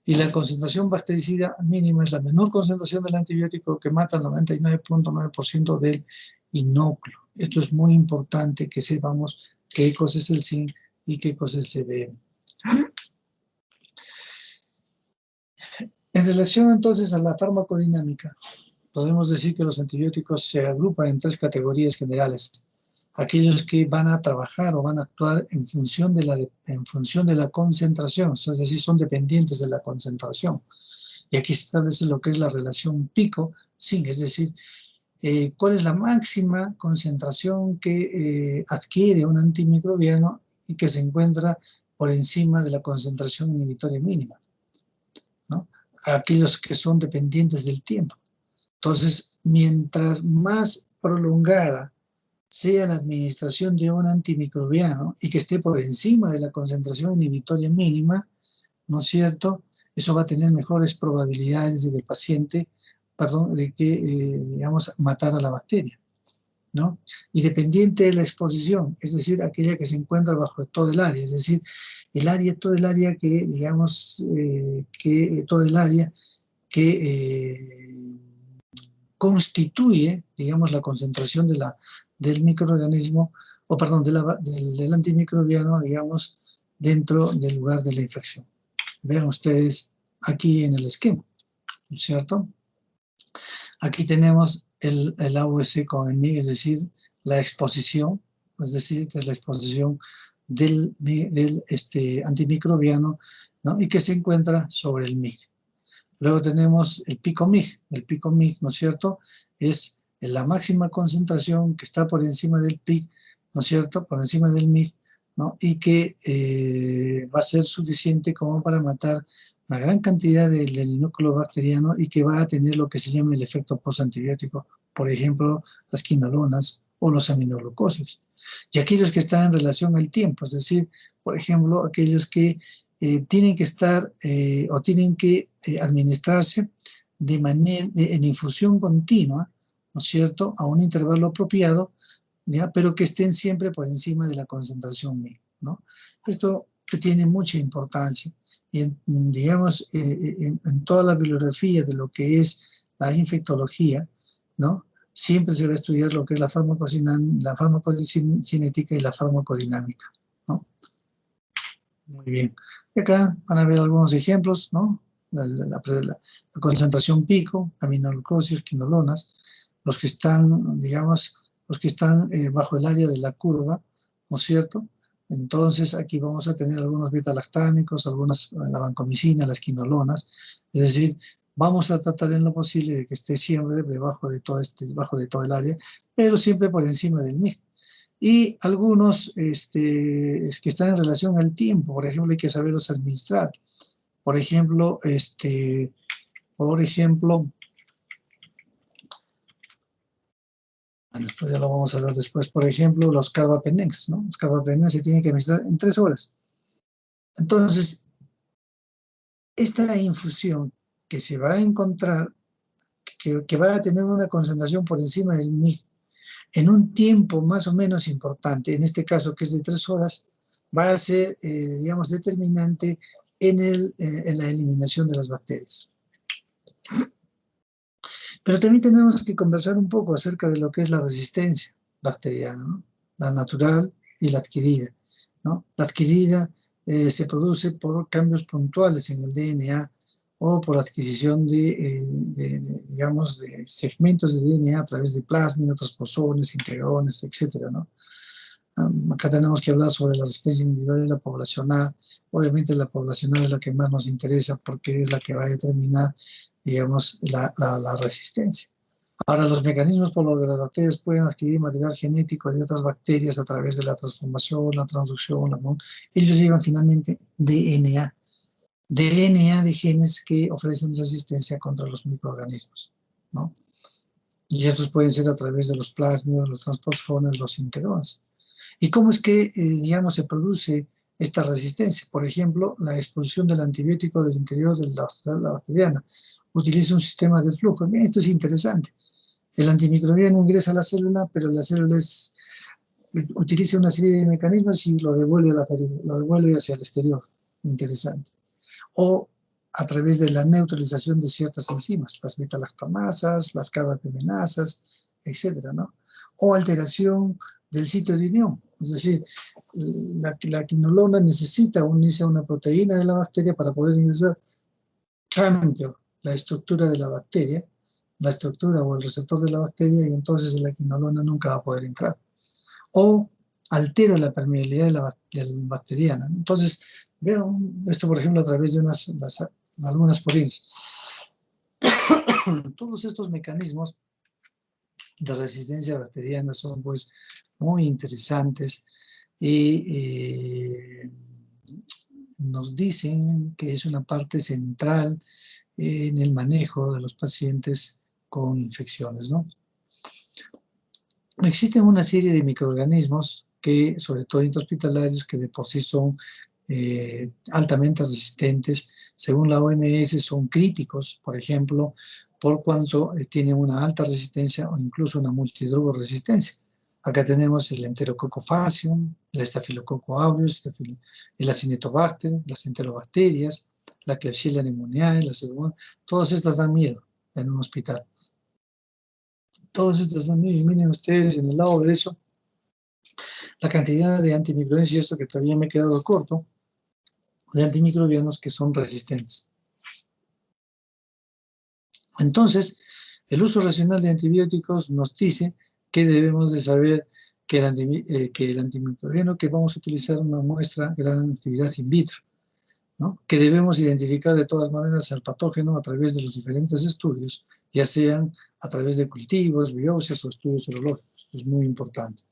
Y la concentración bactericida mínima es la menor concentración del antibiótico que mata al 99.9% del inóculo. Esto es muy importante que sepamos qué cosa es el zinc y qué cosa es el CBM. En relación entonces a la farmacodinámica, podemos decir que los antibióticos se agrupan en 3 categorías generales. Aquellos que van a trabajar o van a actuar en función de la concentración, es decir, son dependientes de la concentración. Y aquí se establece lo que es la relación pico-zinc, es decir, cuál es la máxima concentración que adquiere un antimicrobiano y que se encuentra por encima de la concentración inhibitoria mínima, ¿no? Aquellos que son dependientes del tiempo. Entonces, mientras más prolongada sea la administración de un antimicrobiano y que esté por encima de la concentración inhibitoria mínima, ¿no es cierto?, eso va a tener mejores probabilidades de que el paciente, digamos, matar a la bacteria, ¿no? Y dependiente de la exposición, es decir, aquella que se encuentra bajo todo el área, es decir, todo el área que, digamos, todo el área que constituye, digamos, la concentración del microorganismo, o perdón, del antimicrobiano, digamos, dentro del lugar de la infección. Vean ustedes aquí en el esquema, ¿no es cierto? Aquí tenemos el AUC con el MIG, es decir, la exposición, es decir, esta es la exposición del antimicrobiano, ¿no? Y que se encuentra sobre el MIG. Luego tenemos el pico MIG. El pico MIG, ¿no es cierto?, es la máxima concentración que está por encima del PIC, ¿no es cierto?, por encima del MIG, ¿no? Y que va a ser suficiente como para matar una gran cantidad del inóculo bacteriano y que va a tener lo que se llama el efecto postantibiótico, por ejemplo, las quinolonas o los aminoglucósidos. Y aquellos que están en relación al tiempo, es decir, por ejemplo, aquellos que tienen que estar o tienen que administrarse en infusión continua, ¿no es cierto?, a un intervalo apropiado, ¿ya?, pero que estén siempre por encima de la concentración MIG, ¿no? Esto que tiene mucha importancia. Y digamos, en toda la bibliografía de lo que es la infectología, ¿no?, siempre se va a estudiar lo que es la farmacocinética y la farmacodinámica, ¿no? Muy bien. Y acá van a ver algunos ejemplos, ¿no? La concentración pico, aminoglucósidos, quinolonas, los que están, digamos, los que están bajo el área de la curva, ¿no es cierto? Entonces, aquí vamos a tener algunos beta-lactámicos, algunas, la vancomicina, las quinolonas, es decir, vamos a tratar en lo posible de que esté siempre debajo de todo el área, pero siempre por encima del MIG. Y algunos que están en relación al tiempo, por ejemplo, hay que saberlos administrar. Por ejemplo, bueno, esto ya lo vamos a ver después, por ejemplo, los carbapenems, ¿no? Los carbapenems se tienen que administrar en 3 horas. Entonces, esta infusión que se va a encontrar, que va a tener una concentración por encima del MIG, en un tiempo más o menos importante, en este caso que es de 3 horas, va a ser, digamos, determinante en la eliminación de las bacterias. Pero también tenemos que conversar un poco acerca de lo que es la resistencia bacteriana, ¿no? La natural y la adquirida, ¿no? La adquirida se produce por cambios puntuales en el DNA o por adquisición digamos, de segmentos de DNA a través de plásmidos, transposones, integrones, etcétera, ¿no? Acá tenemos que hablar sobre la resistencia individual y la poblacional. Obviamente la poblacional es la que más nos interesa porque es la que va a determinar, digamos, la resistencia. Ahora, los mecanismos por los que las bacterias pueden adquirir material genético de otras bacterias a través de la transformación, la transducción, ellos llevan finalmente DNA. DNA de genes que ofrecen resistencia contra los microorganismos, ¿no? Y estos pueden ser a través de los plásmidos, los transposones, los integrones. ¿Y cómo es que, digamos, se produce esta resistencia? Por ejemplo, la expulsión del antibiótico del interior de la célula bacteriana. Utiliza un sistema de flujo. Bien, esto es interesante. El antimicrobiano ingresa a la célula, pero la célula utiliza una serie de mecanismos y lo devuelve hacia el exterior. Interesante. O a través de la neutralización de ciertas enzimas, las beta-lactamasas, las carbapenemasas, etcétera, ¿no? O alteración del sitio de unión, es decir, la quinolona necesita unirse a una proteína de la bacteria para poder ingresar, cambio la estructura de la bacteria, la estructura o el receptor de la bacteria, y entonces la quinolona nunca va a poder entrar. O altero la permeabilidad de la bacteriana. Entonces, veo esto, por ejemplo, a través de algunas porinas. Todos estos mecanismos de resistencia bacteriana son, pues, muy interesantes y nos dicen que es una parte central en el manejo de los pacientes con infecciones, ¿no? Existen una serie de microorganismos que, sobre todo intrahospitalarios, que de por sí son altamente resistentes. Según la OMS, son críticos, por ejemplo, por cuanto tienen una alta resistencia o incluso una multidrugoresistencia. Acá tenemos el Enterococo facium, el Staphylococcus aureus, el Acinetobacter, las enterobacterias, la Klebsiella pneumoniae, la Pseudomonas. Todas estas dan miedo en un hospital. Todas estas dan miedo. Y miren ustedes en el lado derecho la cantidad de antimicrobianos, y esto que todavía me he quedado corto, de antimicrobianos que son resistentes. Entonces, el uso racional de antibióticos nos dice que debemos de saber que el antimicrobiano que vamos a utilizar una muestra gran actividad in vitro, ¿no? Que debemos identificar de todas maneras al patógeno a través de los diferentes estudios, ya sean a través de cultivos, biopsias o estudios serológicos. Esto es muy importante.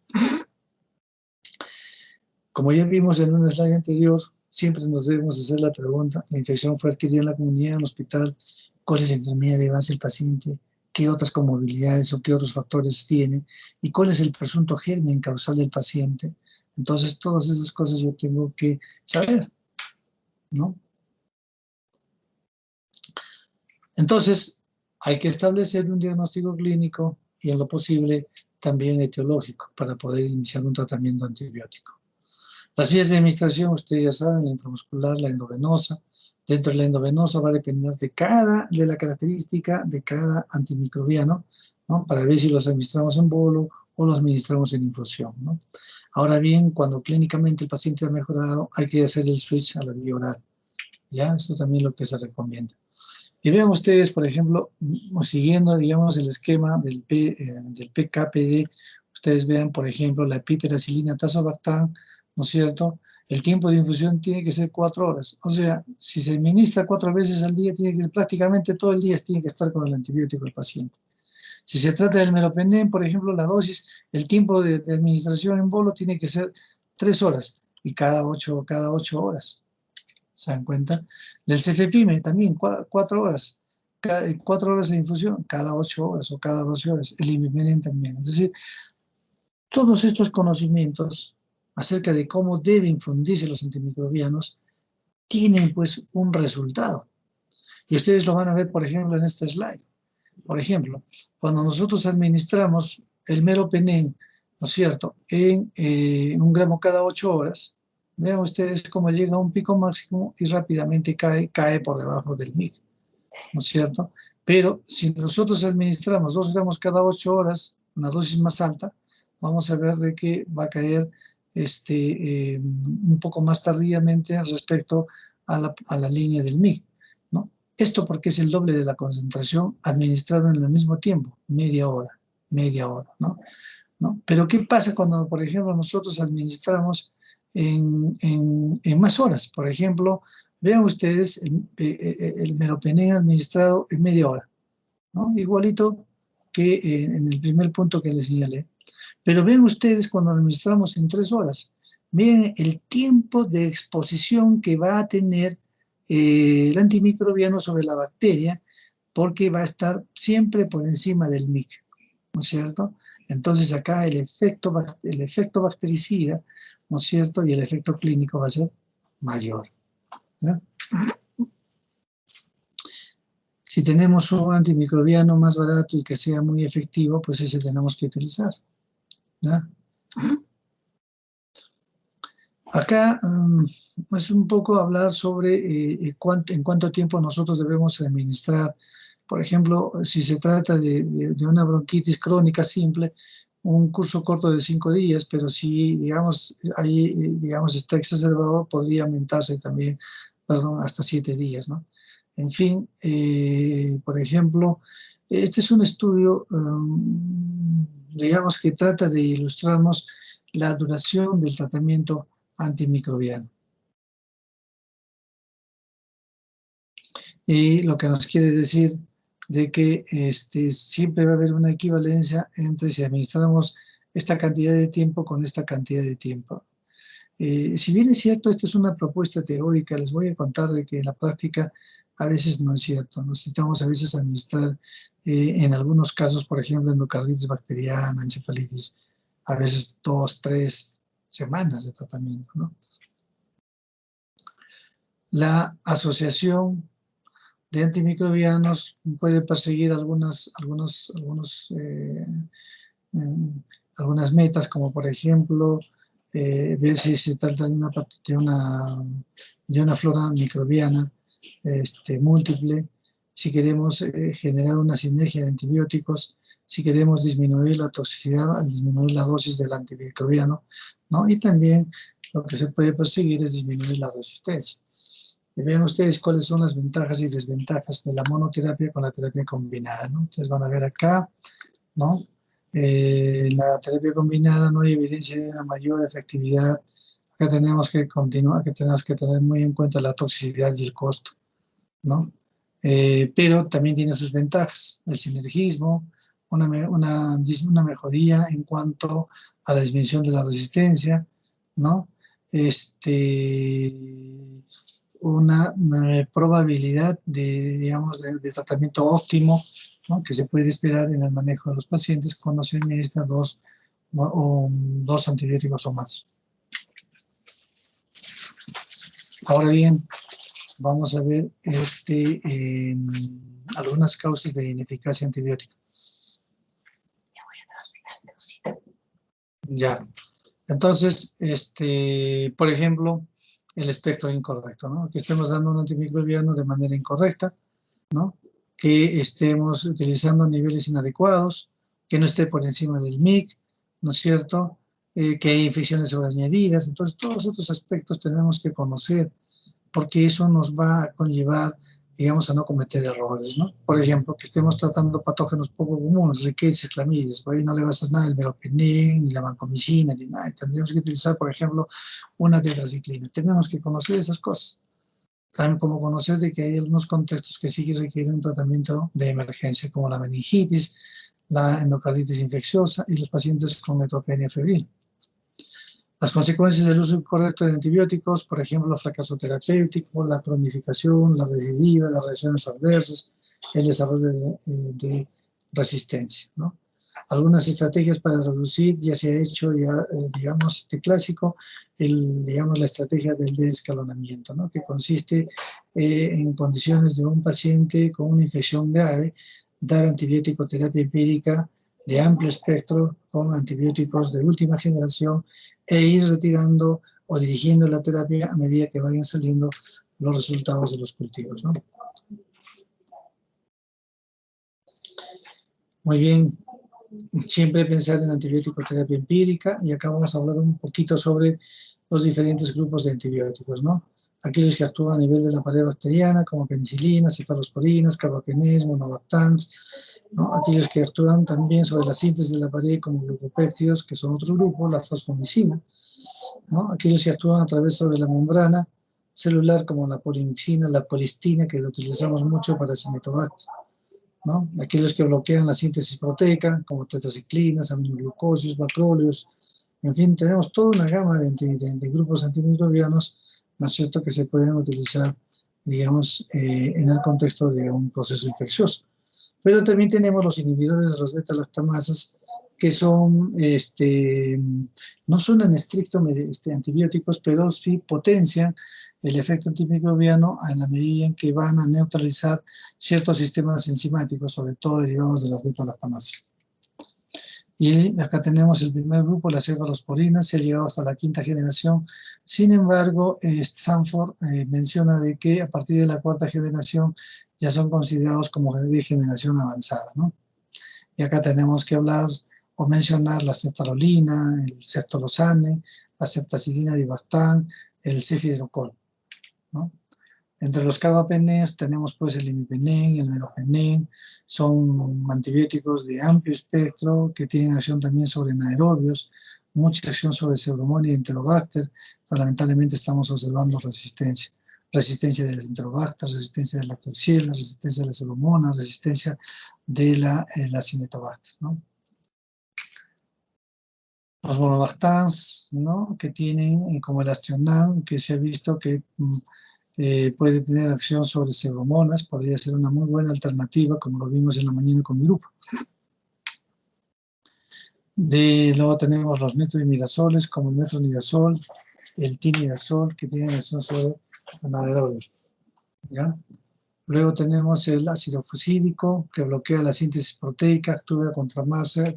Como ya vimos en un slide anterior, siempre nos debemos hacer la pregunta: ¿la infección fue adquirida en la comunidad, en el hospital? ¿Cuál es la enfermedad de base del paciente? ¿Qué otras comorbilidades o qué otros factores tiene? ¿Y cuál es el presunto germen causal del paciente? Entonces, todas esas cosas yo tengo que saber, ¿no? Entonces, hay que establecer un diagnóstico clínico y, en lo posible, también etiológico para poder iniciar un tratamiento antibiótico. Las vías de administración, ustedes ya saben, la intramuscular, la endovenosa. Dentro de la endovenosa va a depender de la característica de cada antimicrobiano, ¿no? Para ver si los administramos en bolo o lo administramos en infusión, ¿no? Ahora bien, cuando clínicamente el paciente ha mejorado, hay que hacer el switch a la vía oral, ¿ya? Esto también es lo que se recomienda. Y vean ustedes, por ejemplo, siguiendo, digamos, el esquema del PKPD, ustedes vean, por ejemplo, la piperacilina tazobactam, ¿no es cierto? El tiempo de infusión tiene que ser 4 horas. O sea, si se administra 4 veces al día, tiene que prácticamente todo el día tiene que estar con el antibiótico el paciente. Si se trata del meropenem, por ejemplo, la dosis, el tiempo de administración en bolo tiene que ser 3 horas y cada 8 horas. ¿Se dan cuenta? Del cefepime también, 4 horas. 4 horas de infusión, cada 8 horas o cada 12 horas. El imipenem también. Es decir, todos estos conocimientos acerca de cómo deben infundirse los antimicrobianos tienen pues un resultado. Y ustedes lo van a ver, por ejemplo, en este slide. Por ejemplo, cuando nosotros administramos el meropenem, ¿no es cierto?, en 1 gramo cada 8 horas, vean ustedes cómo llega a un pico máximo y rápidamente cae por debajo del MIC, ¿no es cierto? Pero si nosotros administramos 2 gramos cada 8 horas, una dosis más alta, vamos a ver de que va a caer un poco más tardíamente respecto a la línea del MIC, ¿no? Esto porque es el doble de la concentración administrado en el mismo tiempo, media hora, ¿no? Pero ¿qué pasa cuando, por ejemplo, nosotros administramos en más horas? Por ejemplo, vean ustedes el meropenem administrado en media hora, ¿no? Igualito que en el primer punto que les señalé. Pero vean ustedes cuando administramos en 3 horas, miren el tiempo de exposición que va a tener el antimicrobiano sobre la bacteria, porque va a estar siempre por encima del MIC, ¿no es cierto? Entonces acá el efecto bactericida, ¿no es cierto? Y el efecto clínico va a ser mayor, ¿no? Si tenemos un antimicrobiano más barato y que sea muy efectivo, pues ese tenemos que utilizar, ¿no? Acá es un poco hablar sobre en cuánto tiempo nosotros debemos administrar. Por ejemplo, si se trata de una bronquitis crónica simple, un curso corto de 5 días, pero si, digamos, está exacerbado, podría aumentarse también, hasta 7 días, ¿no? En fin, por ejemplo, este es un estudio, digamos, que trata de ilustrarnos la duración del tratamiento antimicrobiano. Y lo que nos quiere decir de que siempre va a haber una equivalencia entre si administramos esta cantidad de tiempo con esta cantidad de tiempo. Si bien es cierto, esta es una propuesta teórica, les voy a contar de que en la práctica a veces no es cierto. Necesitamos a veces administrar, en algunos casos, por ejemplo, endocarditis bacteriana, encefalitis, a veces 2, 3 semanas de tratamiento, ¿no? La asociación de antimicrobianos puede perseguir algunas metas, como por ejemplo, ver si se trata de una flora microbiana múltiple, si queremos generar una sinergia de antibióticos, si queremos disminuir la toxicidad al disminuir la dosis del antimicrobiano, ¿no? Y también lo que se puede perseguir es disminuir la resistencia. Y vean ustedes cuáles son las ventajas y desventajas de la monoterapia con la terapia combinada, ¿no? Ustedes van a ver acá, ¿no? La terapia combinada no hay evidencia de una mayor efectividad. Acá tenemos que tener muy en cuenta la toxicidad y el costo, ¿no? Pero también tiene sus ventajas, el sinergismo, una mejoría en cuanto a la disminución de la resistencia, ¿no? Una probabilidad digamos, de tratamiento óptimo, ¿no?, que se puede esperar en el manejo de los pacientes cuando se administran dos antibióticos o más. Ahora bien, vamos a ver algunas causas de ineficacia antibiótica. Ya. Entonces, por ejemplo, el espectro incorrecto, ¿no? Que estemos dando un antimicrobiano de manera incorrecta, ¿no? Que estemos utilizando niveles inadecuados, que no esté por encima del MIC, ¿no es cierto? Que hay infecciones sobreañadidas. Entonces, todos estos aspectos tenemos que conocer, porque eso nos va a conllevar, digamos, a no cometer errores, ¿no? Por ejemplo, que estemos tratando patógenos poco comunes, riquezas, clamidias, por ahí no le va a hacer nada el meropenem, ni la vancomicina, ni nada. Tendríamos que utilizar, por ejemplo, una tetraciclina. Tenemos que conocer esas cosas. También como conocer de que hay algunos contextos que sí requieren un tratamiento de emergencia, como la meningitis, la endocarditis infecciosa y los pacientes con neutropenia febril. Las consecuencias del uso incorrecto de antibióticos, por ejemplo, el fracaso terapéutico, la cronificación, la recidiva, las reacciones adversas, el desarrollo de resistencia, ¿no? Algunas estrategias para reducir, ya se ha hecho, digamos, este clásico, digamos, la estrategia del desescalonamiento, ¿no? Que consiste en condiciones de un paciente con una infección grave, dar antibiótico terapia empírica de amplio espectro con antibióticos de última generación e ir retirando o dirigiendo la terapia a medida que vayan saliendo los resultados de los cultivos, ¿no? Muy bien, siempre pensar en antibiótico terapia empírica, y acá vamos a hablar un poquito sobre los diferentes grupos de antibióticos, ¿no? Aquellos que actúan a nivel de la pared bacteriana, como penicilinas, cefalosporinas, carbapenems, monobactams, ¿no? Aquellos que actúan también sobre la síntesis de la pared, como glucopéptidos, que son otro grupo, la fosfomicina, ¿no? Aquellos que actúan a través sobre la membrana celular, como la polimixina, la colistina, que lo utilizamos mucho para Acinetobacter, ¿no? Aquellos que bloquean la síntesis proteica, como tetraciclinas, aminoglucosios, macróleos, en fin, tenemos toda una gama de grupos antimicrobianos, ¿no es cierto?, que se pueden utilizar, digamos, en el contexto de un proceso infeccioso. Pero también tenemos los inhibidores de las beta-lactamasas, que son, no son en estricto antibióticos, pero sí potencian el efecto antimicrobiano en la medida en que van a neutralizar ciertos sistemas enzimáticos, sobre todo derivados de las beta-lactamasas. Y acá tenemos el primer grupo, las cefalosporinas, se ha llegado hasta la 5ª generación. Sin embargo, Sanford menciona de que a partir de la 4ª generación ya son considerados como de generación avanzada, ¿no? Y acá tenemos que hablar o mencionar la ceftarolina, el ceftolozane, la ceftazidina avibactam, el cefidrocol, ¿no? Entre los carbapenems tenemos pues el imipenem, el meropenem, son antibióticos de amplio espectro que tienen acción también sobre anaerobios, mucha acción sobre Pseudomonas y Enterobacter, pero lamentablemente estamos observando resistencia. Resistencia de las Enterobacter, resistencia de la Klebsiella, resistencia de la Pseudomonas, resistencia de la Acinetobacter, ¿no? Los monobactams, ¿no?, que tienen como el Aztreonam, que se ha visto que puede tener acción sobre pseudomonas, podría ser una muy buena alternativa, como lo vimos en la mañana con mi grupo. Luego tenemos los metronidazole, como el metronidazol, el tinidazol, que tienen acción sobre anaerobios, ¿ya? Luego tenemos el ácido fusídico, que bloquea la síntesis proteica, actúa contra MASE.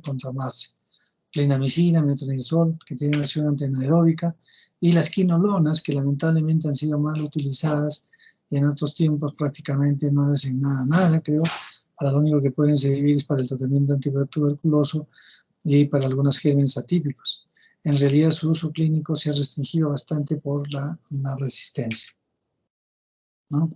Clindamicina, metronidazol, que tienen acción antianaeróbica, y las quinolonas, que lamentablemente han sido mal utilizadas y en otros tiempos prácticamente no hacen nada, creo. Para lo único que pueden servir es para el tratamiento antituberculoso y para algunos gérmenes atípicos. En realidad su uso clínico se ha restringido bastante por la resistencia, ¿no?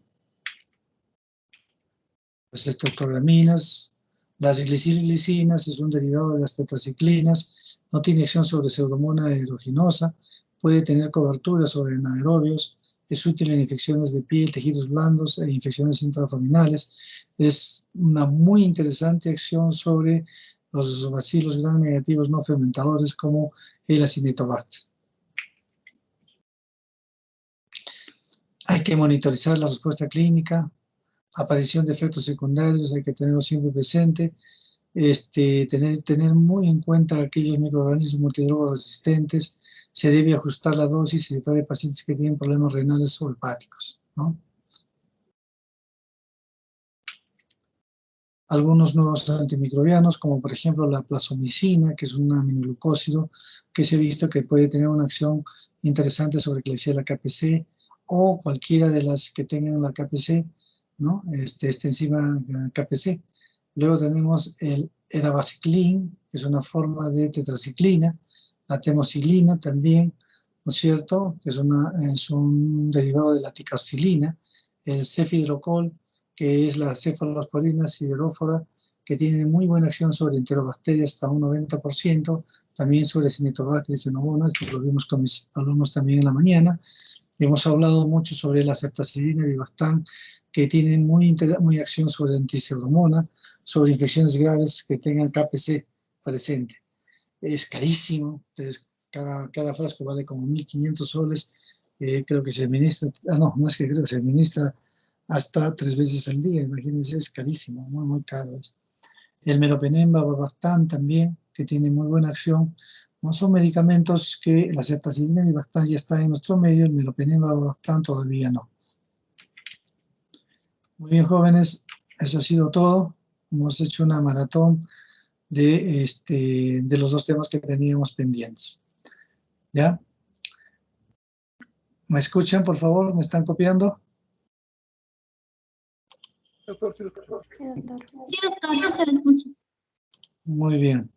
Las estreptograminas, las glicilglicinas es un derivado de las tetraciclinas, no tiene acción sobre Pseudomonas aeruginosa, puede tener cobertura sobre anaerobios, es útil en infecciones de piel, tejidos blandos e infecciones intraabdominales. Es una muy interesante acción sobre los bacilos gram negativos no fermentadores como el Acinetobacter. Hay que monitorizar la respuesta clínica, aparición de efectos secundarios, hay que tenerlo siempre presente. Tener muy en cuenta aquellos microorganismos multidrogos resistentes, se debe ajustar la dosis si se trata de pacientes que tienen problemas renales o hepáticos, ¿no? Algunos nuevos antimicrobianos, como por ejemplo la plasomicina, que es un aminoglucósido, que se ha visto que puede tener una acción interesante sobre Klebsiella KPC, o cualquiera de las que tengan la KPC, ¿no? Enzima KPC. Luego tenemos el erabaciclin, que es una forma de tetraciclina, la temocilina también, ¿no es cierto?, que es un derivado de la ticarcilina, el cefidrocol, que es la cefalosporina siderófora, que tiene muy buena acción sobre enterobacterias hasta un 90%, también sobre Cinetobacter y Xenobono, esto lo vimos con mis alumnos también en la mañana. Hemos hablado mucho sobre la ceftazidina y Vivastan, que tienen muy acción sobre antipseudomonas, sobre infecciones graves que tengan KPC presente. Es carísimo, entonces cada frasco vale como 1.500 soles, creo que se administra, no es que creo que se administra hasta 3 veces al día, imagínense, es carísimo, muy, muy caro. El meropenem, Vivastan también, que tiene muy buena acción. No son medicamentos que la ceftazidina y Vivastan ya está en nuestro medio, el meropenem, Vivastan todavía no. Muy bien, jóvenes, eso ha sido todo. Hemos hecho una maratón de los 2 temas que teníamos pendientes. ¿Ya? ¿Me escuchan, por favor? ¿Me están copiando? Doctor, sí, Sí, doctor, ya se lo escucha. Muy bien.